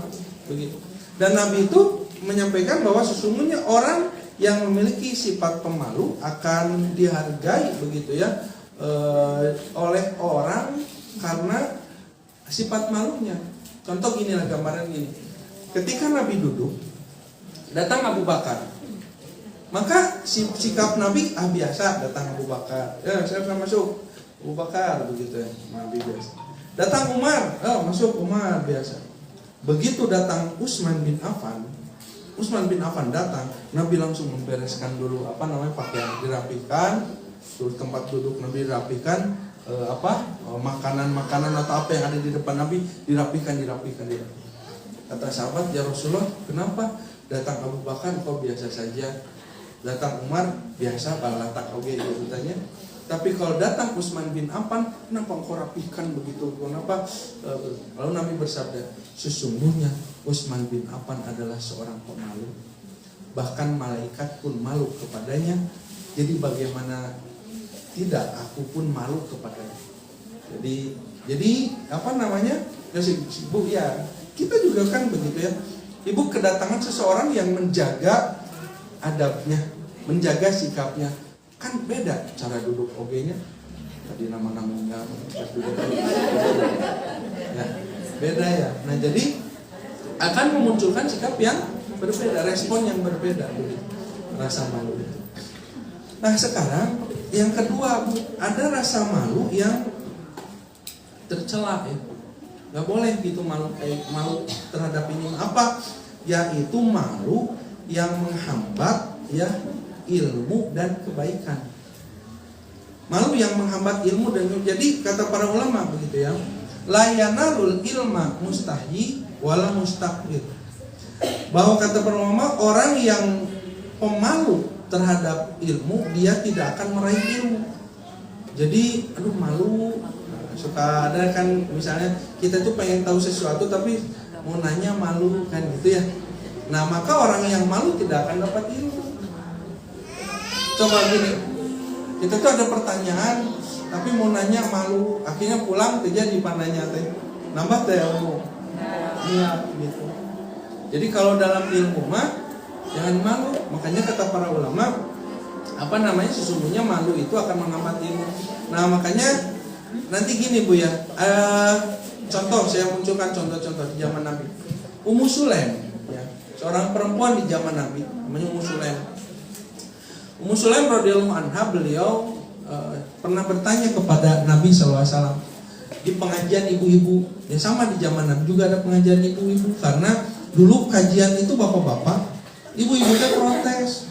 begitu. Dan Nabi itu menyampaikan bahwa sesungguhnya orang yang memiliki sifat pemalu akan dihargai begitu ya oleh orang karena sifat malunya. Contoh gini lah, gambaran gini. Ketika Nabi duduk, datang Abu Bakar. Maka sikap Nabi biasa, datang Abu Bakar. Ya, saya akan masuk. Abu Bakar begitu ya, Nabi biasa. Datang Umar, masuk Umar biasa. Begitu datang Utsman bin Affan datang, Nabi langsung membereskan dulu pakaian, dirapikan, terus tempat duduk Nabi dirapikan, makanan atau apa yang ada di depan Nabi dirapikan. Kata sahabat, ya Rasulullah, kenapa datang Abu Bakar kok biasa saja, datang Umar biasa balatak oke gitu tanya. Tapi kalau datang Utsman bin Affan, kenapa engkau rapikan begitu? Kenapa? Lalu Nabi bersabda, sesungguhnya Utsman bin Affan adalah seorang pemalu. Bahkan malaikat pun malu kepadanya. Jadi bagaimana tidak, aku pun malu kepadanya. Jadi Ibu ya, kita juga kan begitu ya. Ibu kedatangan seseorang yang menjaga adabnya, menjaga sikapnya. Kan beda cara duduk nya. Tadi nama-namanya pas duduk ya, beda ya. Nah jadi akan memunculkan sikap yang berbeda, respon yang berbeda begitu, rasa malu itu. Nah sekarang yang kedua Bu, ada rasa malu yang tercela ya. Gak boleh gitu malu terhadap ini apa? Yaitu malu yang menghambat ya ilmu dan kebaikan. Malu yang menghambat ilmu dan jadi kata para ulama begitu ya, la yanalul ilma mustahyi wala mustakbir. Bahwa kata para ulama, orang yang pemalu terhadap ilmu dia tidak akan meraih ilmu. Jadi malu, suka ada kan misalnya kita tuh pengen tahu sesuatu tapi mau nanya malu kan gitu ya. Nah maka orang yang malu tidak akan dapat ilmu. Coba gini, kita tuh ada pertanyaan tapi mau nanya malu, akhirnya pulang terjadi pananya nambah ilmu. Iya gitu. Jadi kalau dalam ilmu mah jangan malu. Makanya kata para ulama sesungguhnya malu itu akan menghambat ilmu. Nah makanya nanti gini Bu ya, contoh saya munculkan contoh-contoh di zaman Nabi. Ummu Sulaim ya, seorang perempuan di zaman Nabi namanya Ummu Sulaim. Ummu Sulaim radhiyallahu anha, beliau pernah bertanya kepada Nabi SAW di pengajian ibu-ibu. Ya sama di zaman Nabi juga ada pengajian ibu-ibu, karena dulu kajian itu bapak-bapak, ibu-ibunya protes.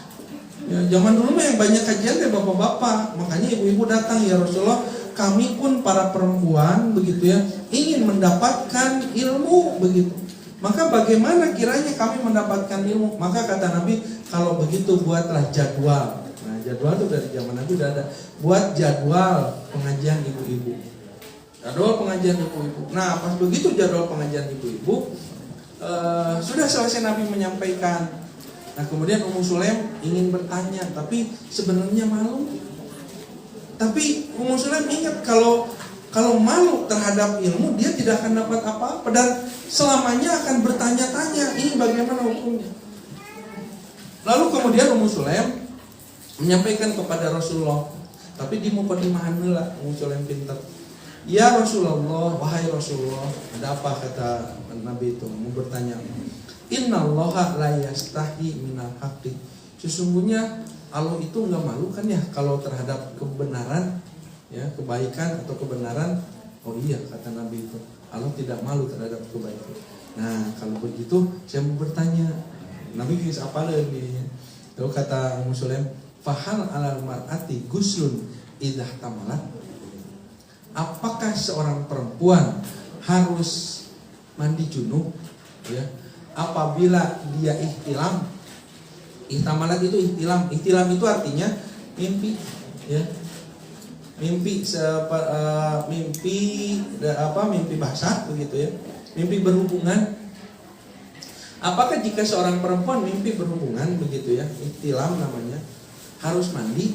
Ya, zaman dulu mah yang banyak kajian deh bapak-bapak, makanya ibu-ibu datang, ya Rasulullah, kami pun para perempuan begitu ya, ingin mendapatkan ilmu begitu. Maka bagaimana kiranya kami mendapatkan ilmu? Maka kata Nabi, kalau begitu buatlah jadwal. Nah, jadwal itu dari zaman Nabi udah ada. Buat jadwal pengajian ibu-ibu. Jadwal pengajian ibu-ibu. Nah, pas begitu jadwal pengajian ibu-ibu, sudah selesai Nabi menyampaikan. Nah, kemudian Ummu Sulaim ingin bertanya, tapi sebenarnya malu. Tapi Ummu Sulaim ingat kalau malu terhadap ilmu, dia tidak akan dapat apa-apa dan selamanya akan bertanya-tanya, ini bagaimana hukumnya. Lalu kemudian Ummu Sulaim menyampaikan kepada Rasulullah, tapi di mukadimah heula Ummu Sulaim pintar. Ya Rasulullah, wahai Rasulullah, ada apa kata Nabi itu? Mau bertanya. Innallaha la yastahi minal haqqi. Sesungguhnya Allah itu enggak malu kan ya kalau terhadap kebenaran, ya, kebaikan atau kebenaran. Oh iya, kata Nabi itu, Allah tidak malu terhadap kebaikan. Nah, kalau begitu saya mau bertanya, Nabi kisah apa lagi? Lalu kata Ummu Sulaim, fahal alal mar'ati guslun idza tamalat. Apakah seorang perempuan harus mandi junub, ya, apabila dia ihtilam? Ihtamalat itu ihtilam. Ihtilam itu artinya mimpi, ya. Mimpi mimpi basah begitu ya. Mimpi berhubungan. Apakah jika seorang perempuan mimpi berhubungan begitu ya, ihtilam namanya, harus mandi?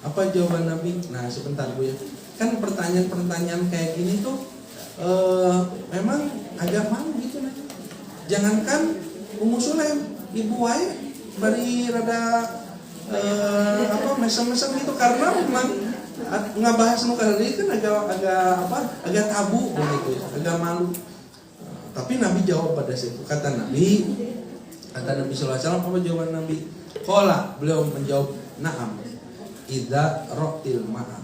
Apa jawaban Nabi? Nah, sebentar Bu ya. Kan pertanyaan-pertanyaan kayak gini tuh memang agak malu gitu nah. Jangankan Ummu Sulaim, ibu wae bari rada mesem-mesem gitu, karena memang ngabahas nu kadari kan agak tabu begitu ya, agak malu. Tapi Nabi jawab pada situ. Kata Nabi sallallahu alaihi wasallam, apa jawaban Nabi? Qala, beliau menjawab, na'am idza ra'til ma'a.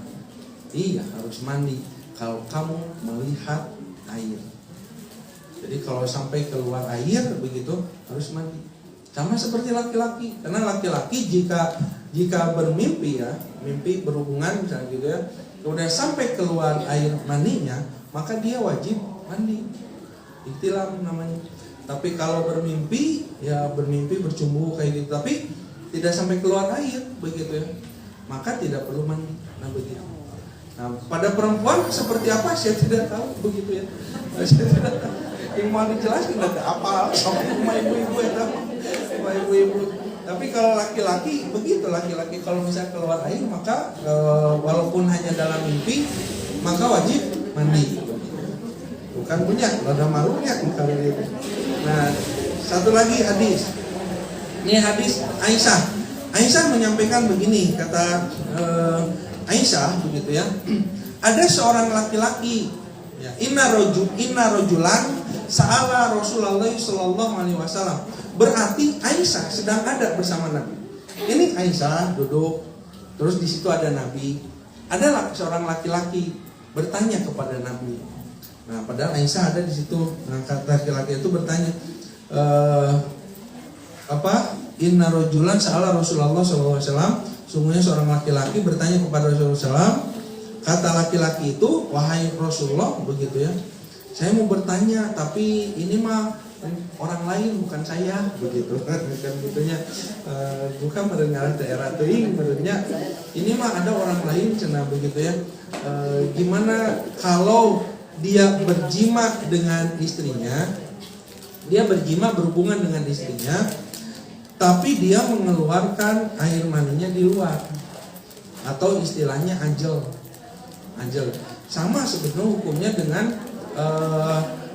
Iya, harus mandi kalau kamu melihat air. Jadi kalau sampai keluar air begitu harus mandi. Sama seperti laki-laki, karena laki-laki jika bermimpi ya, mimpi berhubungan misalnya gitu ya, udah sampai keluar air maninya, maka dia wajib mandi. Ihtilam namanya. Tapi kalau bermimpi ya bermimpi bercumbu kayak gitu, tapi tidak sampai keluar air begitu ya, maka tidak perlu mandi. Nah begitu. Nah, pada perempuan seperti apa saya tidak tahu begitu ya. Saya tidak tahu. Yang mau dijelaskan tidak apa sama ibu-ibu ya, sama ibu-ibu. Tapi kalau laki-laki begitu, laki-laki kalau misalnya keluar air maka walaupun hanya dalam mimpi maka wajib mandi. Bukan punya, ada malunya kalau itu. Nah, satu lagi hadis. Ini hadis Aisyah. Aisyah menyampaikan begini, kata Aisyah begitu ya. Ada seorang laki-laki, ya, inna rojulan sa'ala Rasulullah sallallahu alaihi wasallam. Berarti Aisyah sedang ada bersama Nabi. Ini Aisyah duduk, terus di situ ada Nabi. Ada seorang laki-laki bertanya kepada Nabi. Nah, padahal Aisyah ada di situ. Nah, kata laki-laki itu bertanya, inna rojulan sa'ala Rasulullah sallallahu alaihi wasallam. Sungguhnya seorang laki-laki bertanya kepada Rasulullah SAW. Kata laki-laki itu, wahai Rasulullah begitu ya, saya mau bertanya tapi ini mah orang lain bukan saya begitu kan gitunya. Bukan mendengar daerah teuing menurutnya ini mah ada orang lain cenah begitu ya. Gimana kalau dia berjima dengan istrinya, dia berjima berhubungan dengan istrinya, tapi dia mengeluarkan air maninya di luar, atau istilahnya anjel. Sama sebetulnya hukumnya dengan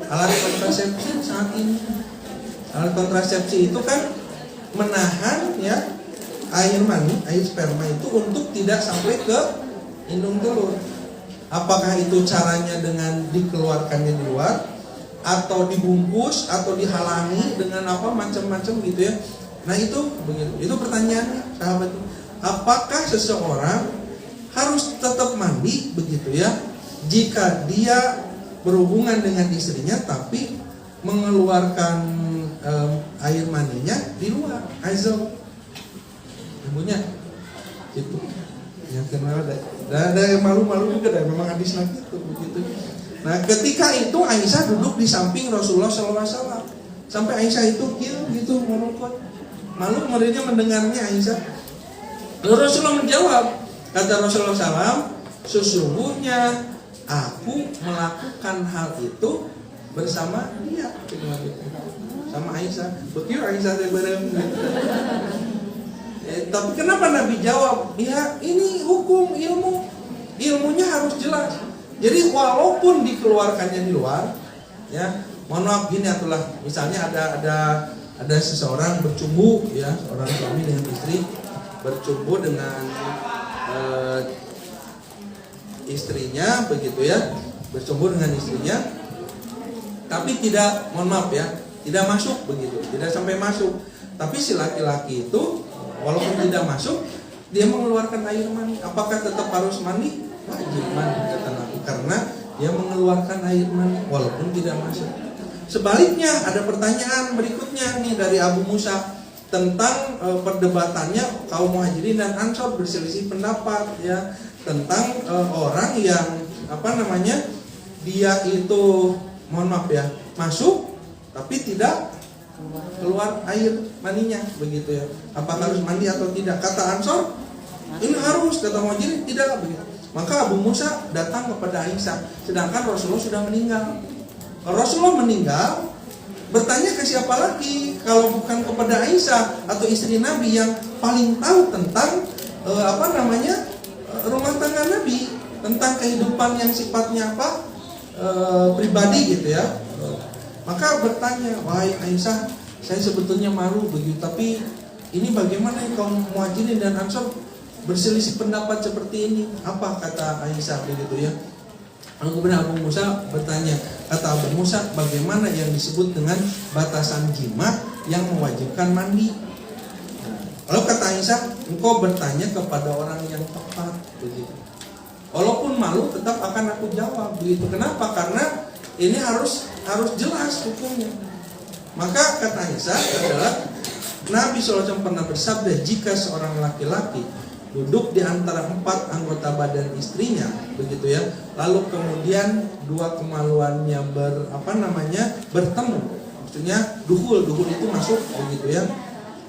alat kontrasepsi saat ini. Alat kontrasepsi itu kan menahan ya air mani, air sperma itu untuk tidak sampai ke indung telur. Apakah itu caranya dengan dikeluarkannya di luar, atau dibungkus, atau dihalangi dengan apa macam-macam gitu ya. Nah itu begitu. Itu pertanyaannya, sahabat. Apakah seseorang harus tetap mandi begitu ya. Jika dia berhubungan dengan istrinya tapi mengeluarkan air maninya di luar, aizal. Ibunya gitu. Yang kenal ada yang malu-malu juga dah, memang hadis Nabi itu begitu. Nah, ketika itu Aisyah duduk di samping Rasulullah SAW. Sampai Aisyah itu gitu merokok. Malu muridnya mendengarnya Aisyah. Lalu Rasulullah menjawab, kata Rasulullah SAW, sesungguhnya aku melakukan hal itu bersama dia, sama Aisyah. Begitu Aisyah bareng. Tapi kenapa Nabi jawab? Ya ini hukum ilmunya harus jelas. Jadi walaupun dikeluarkannya di luar, ya mohon maaf gini atulah. Misalnya ada seseorang bercumbu, ya seorang suami dengan istri bercumbu dengan istrinya begitu ya, bercumbu dengan istrinya, tapi tidak, mohon maaf ya, tidak masuk begitu, tidak sampai masuk. Tapi si laki-laki itu walaupun tidak masuk, dia mengeluarkan air mani. Apakah tetap harus mandi? Wajib mandi kata Nabi, karena dia mengeluarkan air mani walaupun tidak masuk. Sebaliknya ada pertanyaan berikutnya nih dari Abu Musa tentang perdebatannya kaum Muhajirin dan Ansor berselisih pendapat ya tentang orang yang dia itu mohon maaf ya masuk tapi tidak keluar air maninya begitu ya. Apakah harus mandi atau tidak? Kata Ansor ini harus, kata Muhajirin tidak begitu. Maka Abu Musa datang kepada Aisyah, sedangkan Rasulullah sudah meninggal. Rasulullah meninggal, bertanya ke siapa lagi kalau bukan kepada Aisyah atau istri Nabi yang paling tahu tentang rumah tangga Nabi, tentang kehidupan yang sifatnya pribadi gitu ya. Maka bertanya, wahai Aisyah, saya sebetulnya malu begitu, tapi ini bagaimana kaum Muhajirin dan Ansor berselisih pendapat seperti ini? Apa kata Aisyah begitu ya? Lalu kemudian Abu Musa bertanya, kata Abu Musa, bagaimana yang disebut dengan batasan jima yang mewajibkan mandi? Lalu kata Aisyah, engkau bertanya kepada orang yang tepat begitu. Walaupun malu tetap akan aku jawab begitu. Kenapa? Karena ini harus jelas hukumnya. Maka kata Aisyah adalah Nabi SAW pernah bersabda, jika seorang laki-laki duduk di antara 4 anggota badan istrinya, begitu ya, lalu kemudian dua kemaluannya bertemu, maksudnya duhul itu masuk, begitu ya,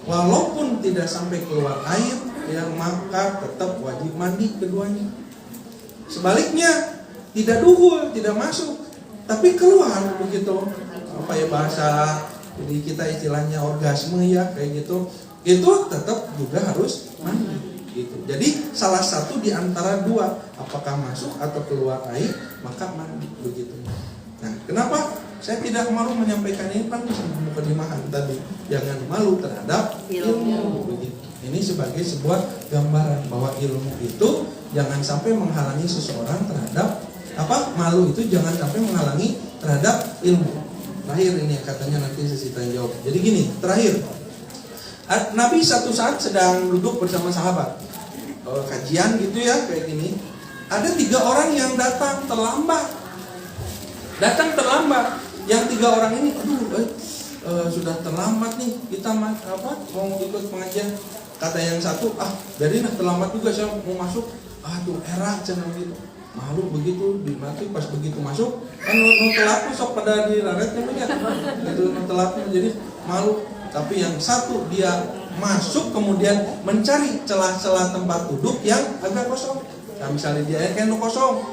walaupun tidak sampai keluar air, ya maka tetap wajib mandi keduanya. Sebaliknya tidak duhul, tidak masuk, tapi keluar begitu, bahasa jadi kita istilahnya orgasme ya kayak gitu, itu tetap juga harus mandi. Gitu. Jadi salah satu di antara dua, apakah masuk atau keluar air, maka mandi begitu. Nah, kenapa saya tidak malu menyampaikan ini? Kan mukadimahan tadi, jangan malu terhadap ilmu. Begitu. Ini sebagai sebuah gambaran bahwa ilmu itu jangan sampai menghalangi seseorang terhadap malu itu jangan sampai menghalangi terhadap ilmu. Terakhir ini katanya nanti sesi tanya jawab. Jadi gini, terakhir. Nabi satu saat sedang duduk bersama sahabat kajian gitu ya kayak gini. Ada 3 orang yang datang terlambat. Yang 3 orang ini, sudah terlambat nih. Kita mau ikut pengajian. Kata yang satu, biarin terlambat juga saya mau masuk. Aduh, erak cenah gitu. Malu begitu dimati pas begitu masuk kan telat sok pada diraret namanya. Itu telat jadi malu. Tapi yang satu dia masuk kemudian mencari celah-celah tempat duduk yang agak kosong. Nah, misalnya dia kan kosong.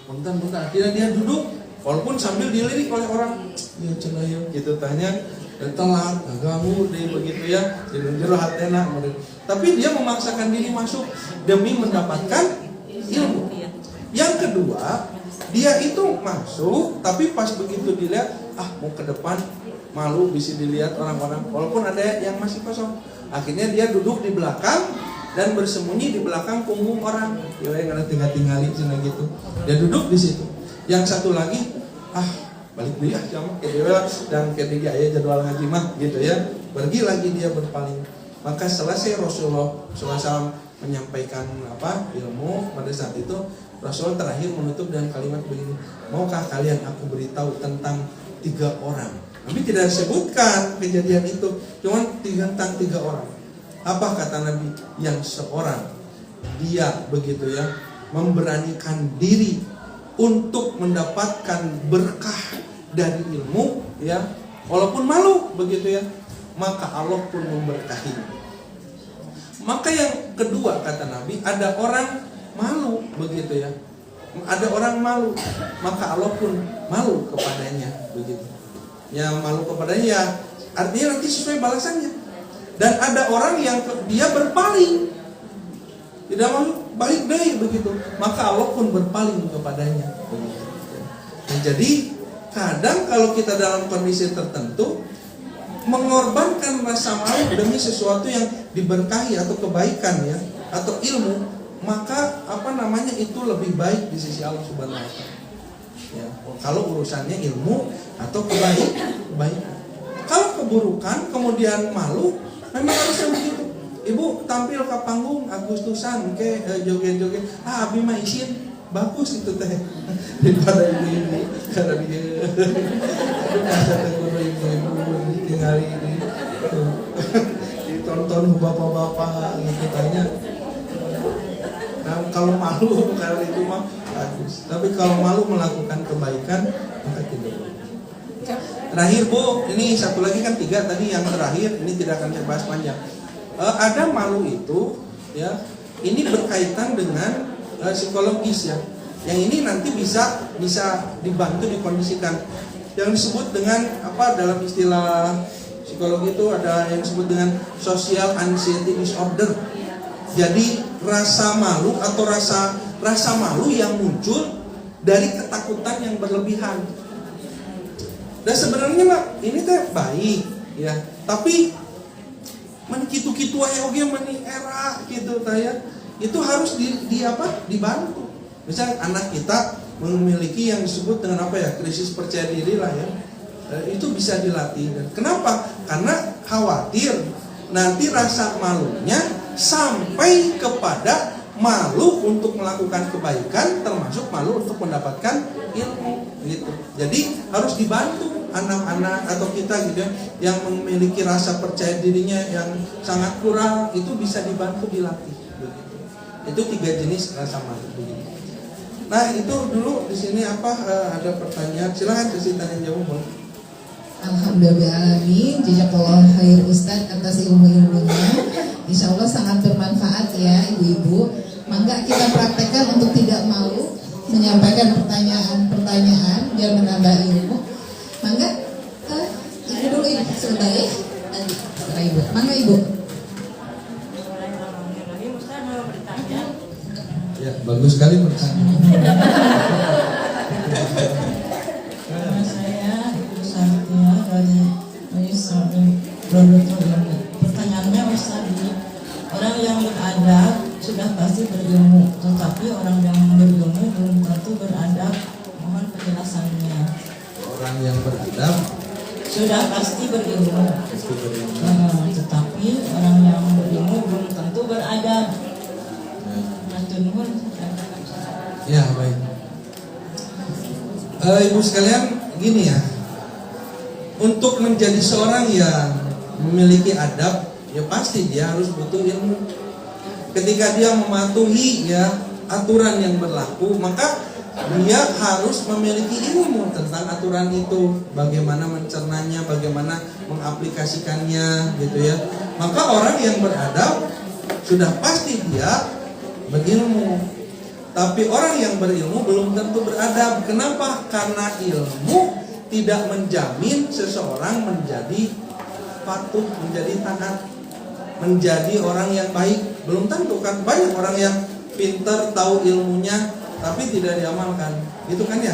Bentar akhirnya dia duduk walaupun sambil dilirik oleh orang. Ya cenah ya gitu tanya telat ganggu deh begitu ya. Jero hatena. Tapi dia memaksakan diri masuk demi mendapatkan ilmu. Yang kedua, dia itu masuk tapi pas begitu dilihat mau ke depan malu bisa dilihat orang-orang walaupun ada yang masih kosong. Akhirnya dia duduk di belakang dan bersembunyi di belakang punggung orang. Ya yang tinggal-tinggalin cina gitu. Dia duduk di situ. Yang satu lagi balik dulu sama dan ketiga jadwal ngaji mah gitu ya. Pergi lagi dia berpaling. Maka selesai Rasulullah SAW menyampaikan ilmu. Pada saat itu Rasul terakhir menutup dengan kalimat begini, maukah kalian aku beritahu tentang 3 orang? Nabi tidak sebutkan kejadian itu, cuma tentang 3 orang. Apa kata Nabi? Yang seorang dia begitu ya, memberanikan diri untuk mendapatkan berkah dari ilmu ya, walaupun malu begitu ya, maka Allah pun memberkahi. Maka yang kedua kata Nabi, ada orang malu begitu ya, ada orang malu, maka Allah pun malu kepadanya begitu. Yang malu kepadanya ya, artinya nanti sesuai balasannya. Dan ada orang yang dia berpaling, tidak mau balik deh begitu, maka Allah pun berpaling kepadanya begitu. Nah, jadi kadang kalau kita dalam kondisi tertentu mengorbankan rasa malu demi sesuatu yang diberkahi atau kebaikan ya, atau ilmu, maka itu lebih baik di sisi Allah Subhanahu wa taala. Ya, kalau urusannya ilmu atau kebaikan. Kalau keburukan kemudian malu, memang harusnya begitu. Ibu tampil ke panggung Agustusan joget-joget, abi mah izin, bagus itu teh daripada ibu karena dia masa guru ibu tinggal ini ditonton bapak-bapak gitu tanya. Nah, kalau malu kalau itu mah bagus, tapi kalau malu melakukan kebaikan maka tidak. Terakhir Bu, ini satu lagi kan 3 tadi, yang terakhir ini tidak akan saya bahas panjang. Ada malu itu ya, ini berkaitan dengan psikologis ya. Yang ini nanti bisa dibantu dikondisikan. Yang disebut dengan dalam istilah psikologi itu ada yang disebut dengan social anxiety disorder. Jadi rasa malu atau rasa malu yang muncul dari ketakutan yang berlebihan. Dan sebenarnya ini teh baik ya, tapi kitu-kitu ae oge meni era gitu tanya. Itu harus dibantu. Misal anak kita memiliki yang disebut dengan krisis percaya diri lah ya. Itu bisa dilatih. Kenapa? Karena khawatir nanti rasa malunya sampai kepada malu untuk melakukan kebaikan, termasuk malu untuk mendapatkan ilmu gitu. Jadi harus dibantu anak-anak atau kita gitu yang memiliki rasa percaya dirinya yang sangat kurang, itu bisa dibantu dilatih begitu. Itu 3 jenis rasa malu begitu. Nah, itu dulu di sini ada pertanyaan, silakan sesi tanya jawab boleh. Alhamdulillahirrahmanirrahim. Jazakallahu khair Ustaz atas ilmu-ilmunya. Insya Allah sangat bermanfaat ya ibu-ibu. Mangga kita praktekkan untuk tidak malu menyampaikan pertanyaan biar menambah ilmu. Mangga ibu dulu ibu sebentar ya. Setelah ibu. Mangga ibu. Ustaz mau bertanya. Ya, bagus sekali bertanya. Pertanyaannya Ustaz, orang yang beradab sudah pasti berilmu, tetapi orang yang berilmu belum tentu beradab. Mohon penjelasannya. Orang yang beradab sudah pasti berilmu, tetapi orang yang berilmu belum tentu beradab. Ya, baik. Ibu sekalian, gini ya. Untuk menjadi seorang yang memiliki adab, ya pasti dia harus butuh ilmu. Ketika dia mematuhi ya aturan yang berlaku, maka dia harus memiliki ilmu tentang aturan itu, bagaimana mencernanya, bagaimana mengaplikasikannya, gitu ya. Maka orang yang beradab sudah pasti dia berilmu. Tapi orang yang berilmu belum tentu beradab. Kenapa? Karena ilmu tidak menjamin seseorang menjadi patuh, menjadi taat, menjadi orang yang baik. Belum tentu kan, banyak orang yang pintar, tahu ilmunya, tapi tidak diamalkan, gitu kan ya.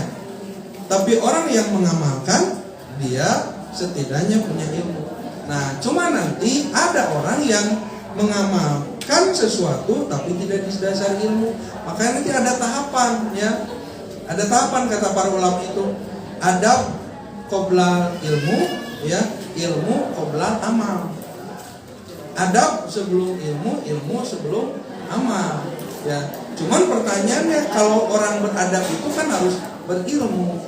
Tapi orang yang mengamalkan, dia setidaknya punya ilmu. Nah, cuma nanti ada orang yang mengamalkan sesuatu tapi tidak didasari ilmu. Makanya nanti ada tahapan ya. Ada tahapan kata para ulama itu. Adab qobla ilmu ya, ilmu qobla amal. Adab sebelum ilmu, ilmu sebelum amal. Ya, cuman pertanyaannya kalau orang beradab itu kan harus berilmu.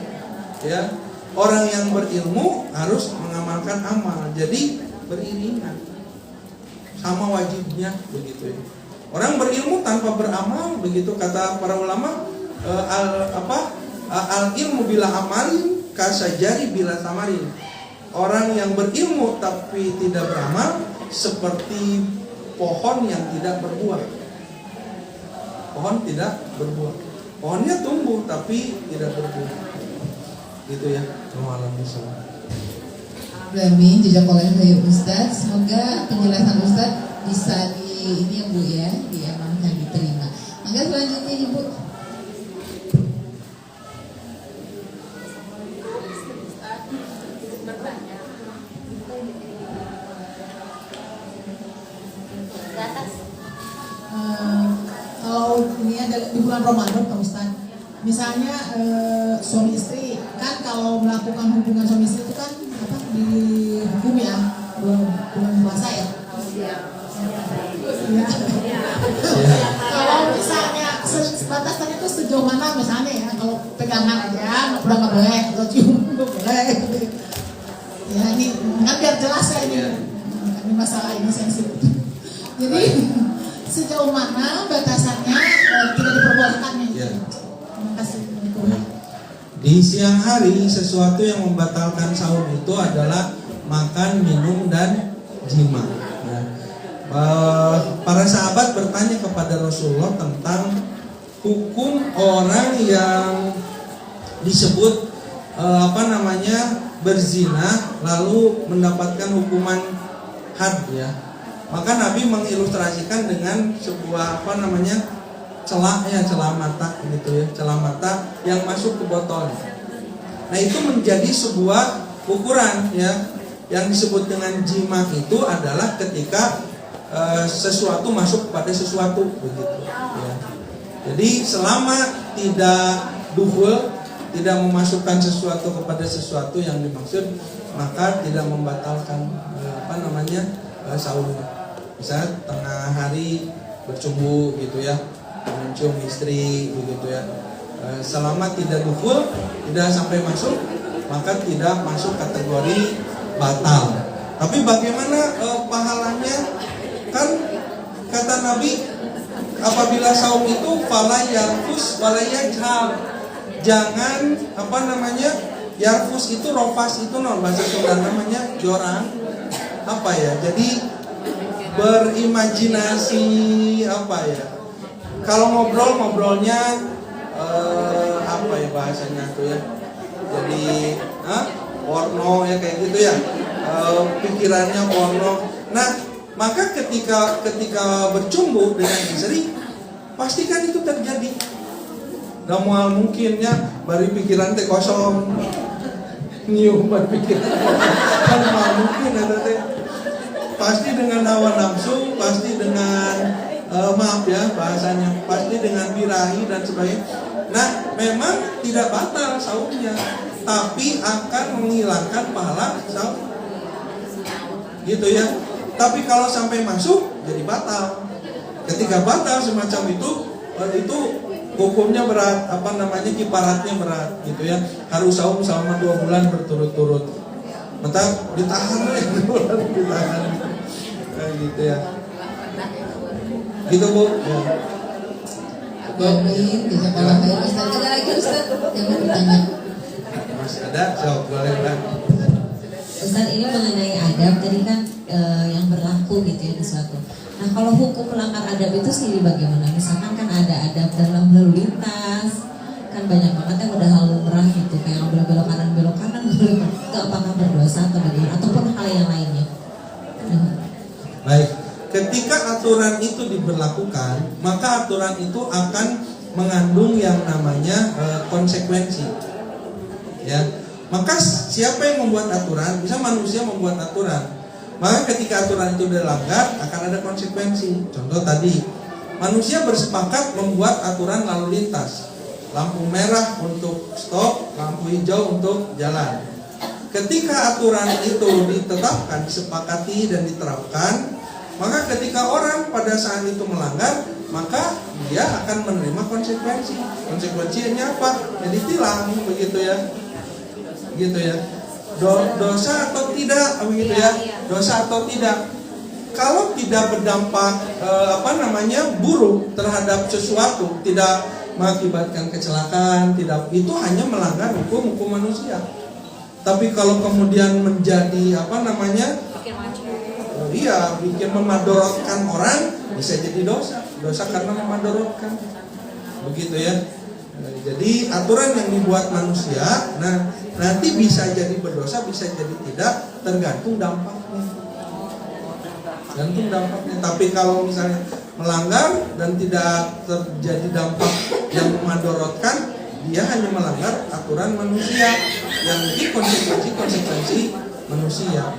Ya, orang yang berilmu harus mengamalkan amal. Jadi beriringan, sama wajibnya begitu ya. Orang berilmu tanpa beramal begitu kata para ulama, al ilmu bila amalin kasajari bila tamarin. Orang yang berilmu tapi tidak beramal seperti pohon yang tidak berbuah. Pohon tidak berbuah. Pohonnya tumbuh tapi tidak berbuah. Gitu ya. Amin, jazakallahu khairan Ustaz. Semoga penjelasan Ustaz bisa ini ya Bu ya, diamalkan, diterima. Maka selanjutnya Ibu. Kalau ini ada di bulan Ramadan Pak Ustaz, misalnya suami istri kan kalau melakukan hubungan suami istri itu kan apa dihukum ya, bulan puasa ya. Kalau misalnya batasan itu sejauh mana misalnya ya, kalau pegangan aja nggak boleh, kalau cium nggak boleh. Ya ini kan biar jelas ya ini masalah ini sensitif. Jadi sejauh mana batasannya tidak diperbolehkan nih? Ya. Terima kasih. Di siang hari sesuatu yang membatalkan saum itu adalah makan, minum, dan jima. Ya. Para sahabat bertanya kepada Rasulullah tentang hukum orang yang disebut berzina lalu mendapatkan hukuman had ya. Maka Nabi mengilustrasikan dengan sebuah celah mata gitu ya, celah mata yang masuk ke botol. Nah, itu menjadi sebuah ukuran ya. Yang disebut dengan jima itu adalah ketika sesuatu masuk pada sesuatu begitu ya. Jadi selama tidak duhul, tidak memasukkan sesuatu kepada sesuatu yang dimaksud, maka tidak membatalkan saumnya. Misalnya tengah hari bercumbu gitu ya, mencium istri begitu ya, selama tidak dukhul, tidak sampai masuk, maka tidak masuk kategori batal. Tapi bagaimana pahalanya? Kan kata Nabi, apabila saum itu fala yarfus wala yajhal. Jangan yarfus itu rofas itu bahasa Sunda namanya jorang. Jadi berimajinasi kalau ngobrolnya bahasanya tuh ya, jadi porno ya kayak gitu ya, pikirannya porno. Nah, maka ketika bercumbu dengan istri, pastikan itu terjadi. Gak mau mungkinnya bari pikiran teh kosong, nyium pikiran kan mau mungkin ada teh. Pasti dengan hawa nafsu, pasti dengan bahasanya, pasti dengan birahi dan sebagainya. Nah, memang tidak batal saumnya, tapi akan menghilangkan pahala saum. Gitu ya. Tapi kalau sampai masuk jadi batal. Ketika batal semacam itu hukumnya berat, kiparatnya berat gitu ya. Harus saum selama 2 bulan berturut-turut. Maka ditahan ditahan gitu ya. Gitu Bu. Amin, jazakallahu khairan Ustaz. Ada lagi Ustaz yang mau bertanya? Masih ada, jawab boleh lah. Ustaz, ini mengenai adab tadi kan yang berlaku gitu ya di suatu. Nah, kalau hukum melanggar adab itu sendiri bagaimana? Misalkan kan ada adab dalam lalu lintas, kan banyak banget yang udah hal lumrah gitu, kayak belok kanan itu apakah berdosa atau bagaimana, ataupun hal yang lainnya? Baik, ketika aturan itu diberlakukan, maka aturan itu akan mengandung yang namanya konsekuensi. Ya, maka siapa yang membuat aturan? Bisa manusia membuat aturan. Maka ketika aturan itu dilanggar akan ada konsekuensi. Contoh tadi, manusia bersepakat membuat aturan lalu lintas. Lampu merah untuk stop, lampu hijau untuk jalan. Ketika aturan itu ditetapkan, disepakati dan diterapkan, maka ketika orang pada saat itu melanggar, maka dia akan menerima konsekuensi. Konsekuensinya apa? Ya ditilang, begitu ya. Gitu ya. Dosa atau tidak, begitu ya. Dosa atau tidak. Kalau tidak berdampak buruk terhadap sesuatu, tidak mengakibatkan kecelakaan, tidak, itu hanya melanggar hukum manusia. Tapi kalau kemudian menjadi bikin memadorotkan orang, bisa jadi dosa karena memadorotkan, begitu ya. Nah, jadi aturan yang dibuat manusia, nah nanti bisa jadi berdosa, bisa jadi tidak, tergantung dampaknya. Tapi kalau misalnya melanggar dan tidak terjadi dampak yang memadorotkan, dia hanya melanggar aturan manusia yang di konsekuensi manusia.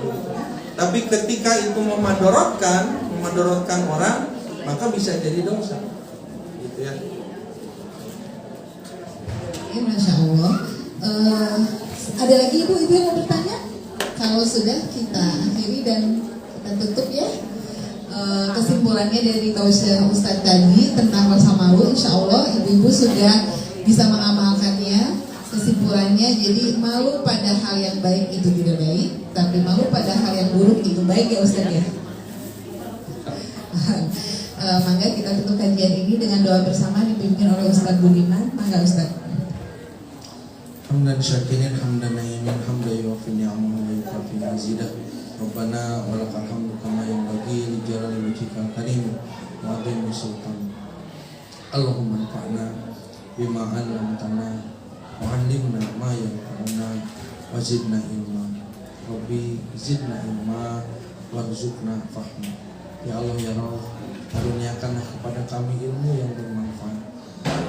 Tapi ketika itu memadorotkan orang, maka bisa jadi dosa, gitu ya. Masya Allah. Ada lagi ibu yang mau bertanya? Kalau sudah, kita akhiri dan kita tutup ya. Kesimpulannya dari tausiah Ustadz tadi tentang rasa malu, insya Allah ibu-ibu sudah bisa mengamalkannya. Kesimpulannya, jadi malu pada hal yang baik itu tidak baik, tapi malu pada hal yang buruk itu baik ya Ustadz ya. Mangga kita tutup kajian ini dengan doa bersama dipimpin oleh Ustadz Budiman. Mangga Ustadz. Hamdan syakirin, hamdan na'imin, hamdan yuwafi ni'amahu wa yukafi mazidah. Rabbana walakal hamdu kama yanbaghi li jalali wajhikal karim wa 'azimi sultan. Allahumma anfa'na bima 'allamtana wa 'allimna ma yanfa'una wa zidna ilma. Rabbi zidna ilma warzuqna fahma. Ya Allah ya Rabb, karuniakanlah kepada kami ilmu yang bermanfaat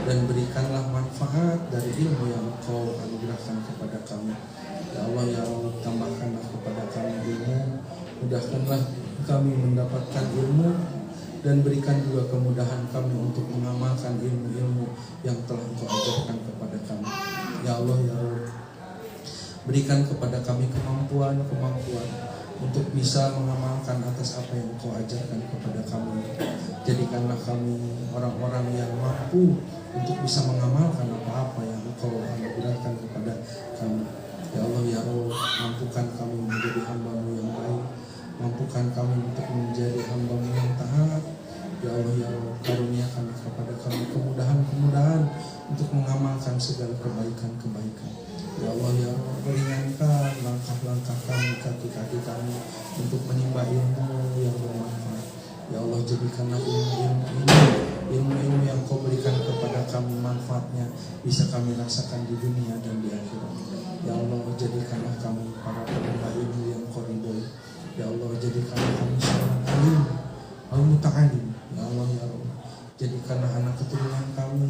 dan berikanlah manfaat dari ilmu yang Engkau anugerahkan kepada kami. Ya Allah ya Rabb, tambahkanlah kepada kami ilmu, mudahkanlah kami mendapatkan ilmu, dan berikan juga kemudahan kami untuk mengamalkan ilmu-ilmu yang telah Engkau ajarkan kepada kami. Ya Allah ya Rabb, berikan kepada kami kemampuan untuk bisa mengamalkan atas apa yang Engkau ajarkan kepada kami. Jadikanlah kami orang-orang yang mampu untuk bisa mengamalkan apa-apa yang Engkau anugerahkan kepada kami. Ya Allah ya Rabb, mampukan kami menjadi hamba-Mu yang baik, mampukan kami untuk menjadi hamba-Mu yang taat. Ya Allah ya Rabb, karuniakan kepada kami kemudahan untuk mengamalkan segala kebaikan-kebaikan. Ya Allah ya Rabb, ringankan langkah-langkah kami, kaki-kaki kami untuk menimba ilmu yang bermanfaat. Ya Allah, jadikanlah ilmu yang Kau berikan kepada kami, manfaatnya bisa kami rasakan di dunia dan di akhirat. Ya Allah, jadikanlah kami para penimba ilmu yang Kau ridhoi. Ya Allah, jadikanlah kami seorang alim, al-muta'alim. Ya Allah ya Rabb, jadikanlah anak keturunan kami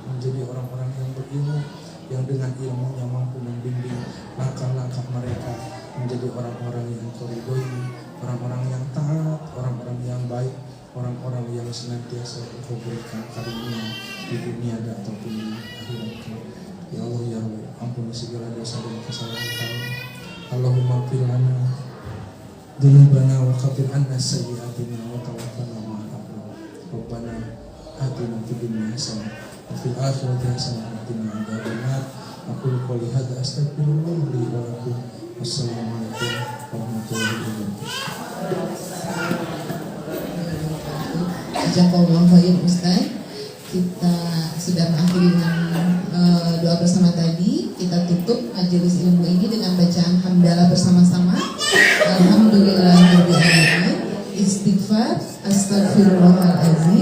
menjadi orang-orang yang berilmu, yang dengan ilmunya mampu membimbing langkah-langkah mereka menjadi orang-orang yang Kau ridhoi, orang-orang yang taat, orang-orang yang baik, orang-orang yang senantiasa Engkau berikan karunia di dunia dan ataupun di akhirat. Ya Allah ya Allah, ampuni segala dosa dan kesalahan kami. Allahumma ighfir lana dzunubana wa kaffir 'anna sayyi'atina wa tawaffana ma'al abrar. Rabbana atina fid dunya hasanah wa fil akhirati hasanah wa qina adzabannar. Aqulu qouli hadza astaghfirullah li wa lakum. Wassalamualaikum warahmatullahi wabarakatuh. Jazakallahu khairan Ustaz. Kita sudah mengakhiri dengan doa bersama tadi. Kita tutup majelis ilmu ini dengan bacaan hamdalah bersama-sama. Alhamdulillahirabbil alamin. Istighfar, astaghfirullahalazim.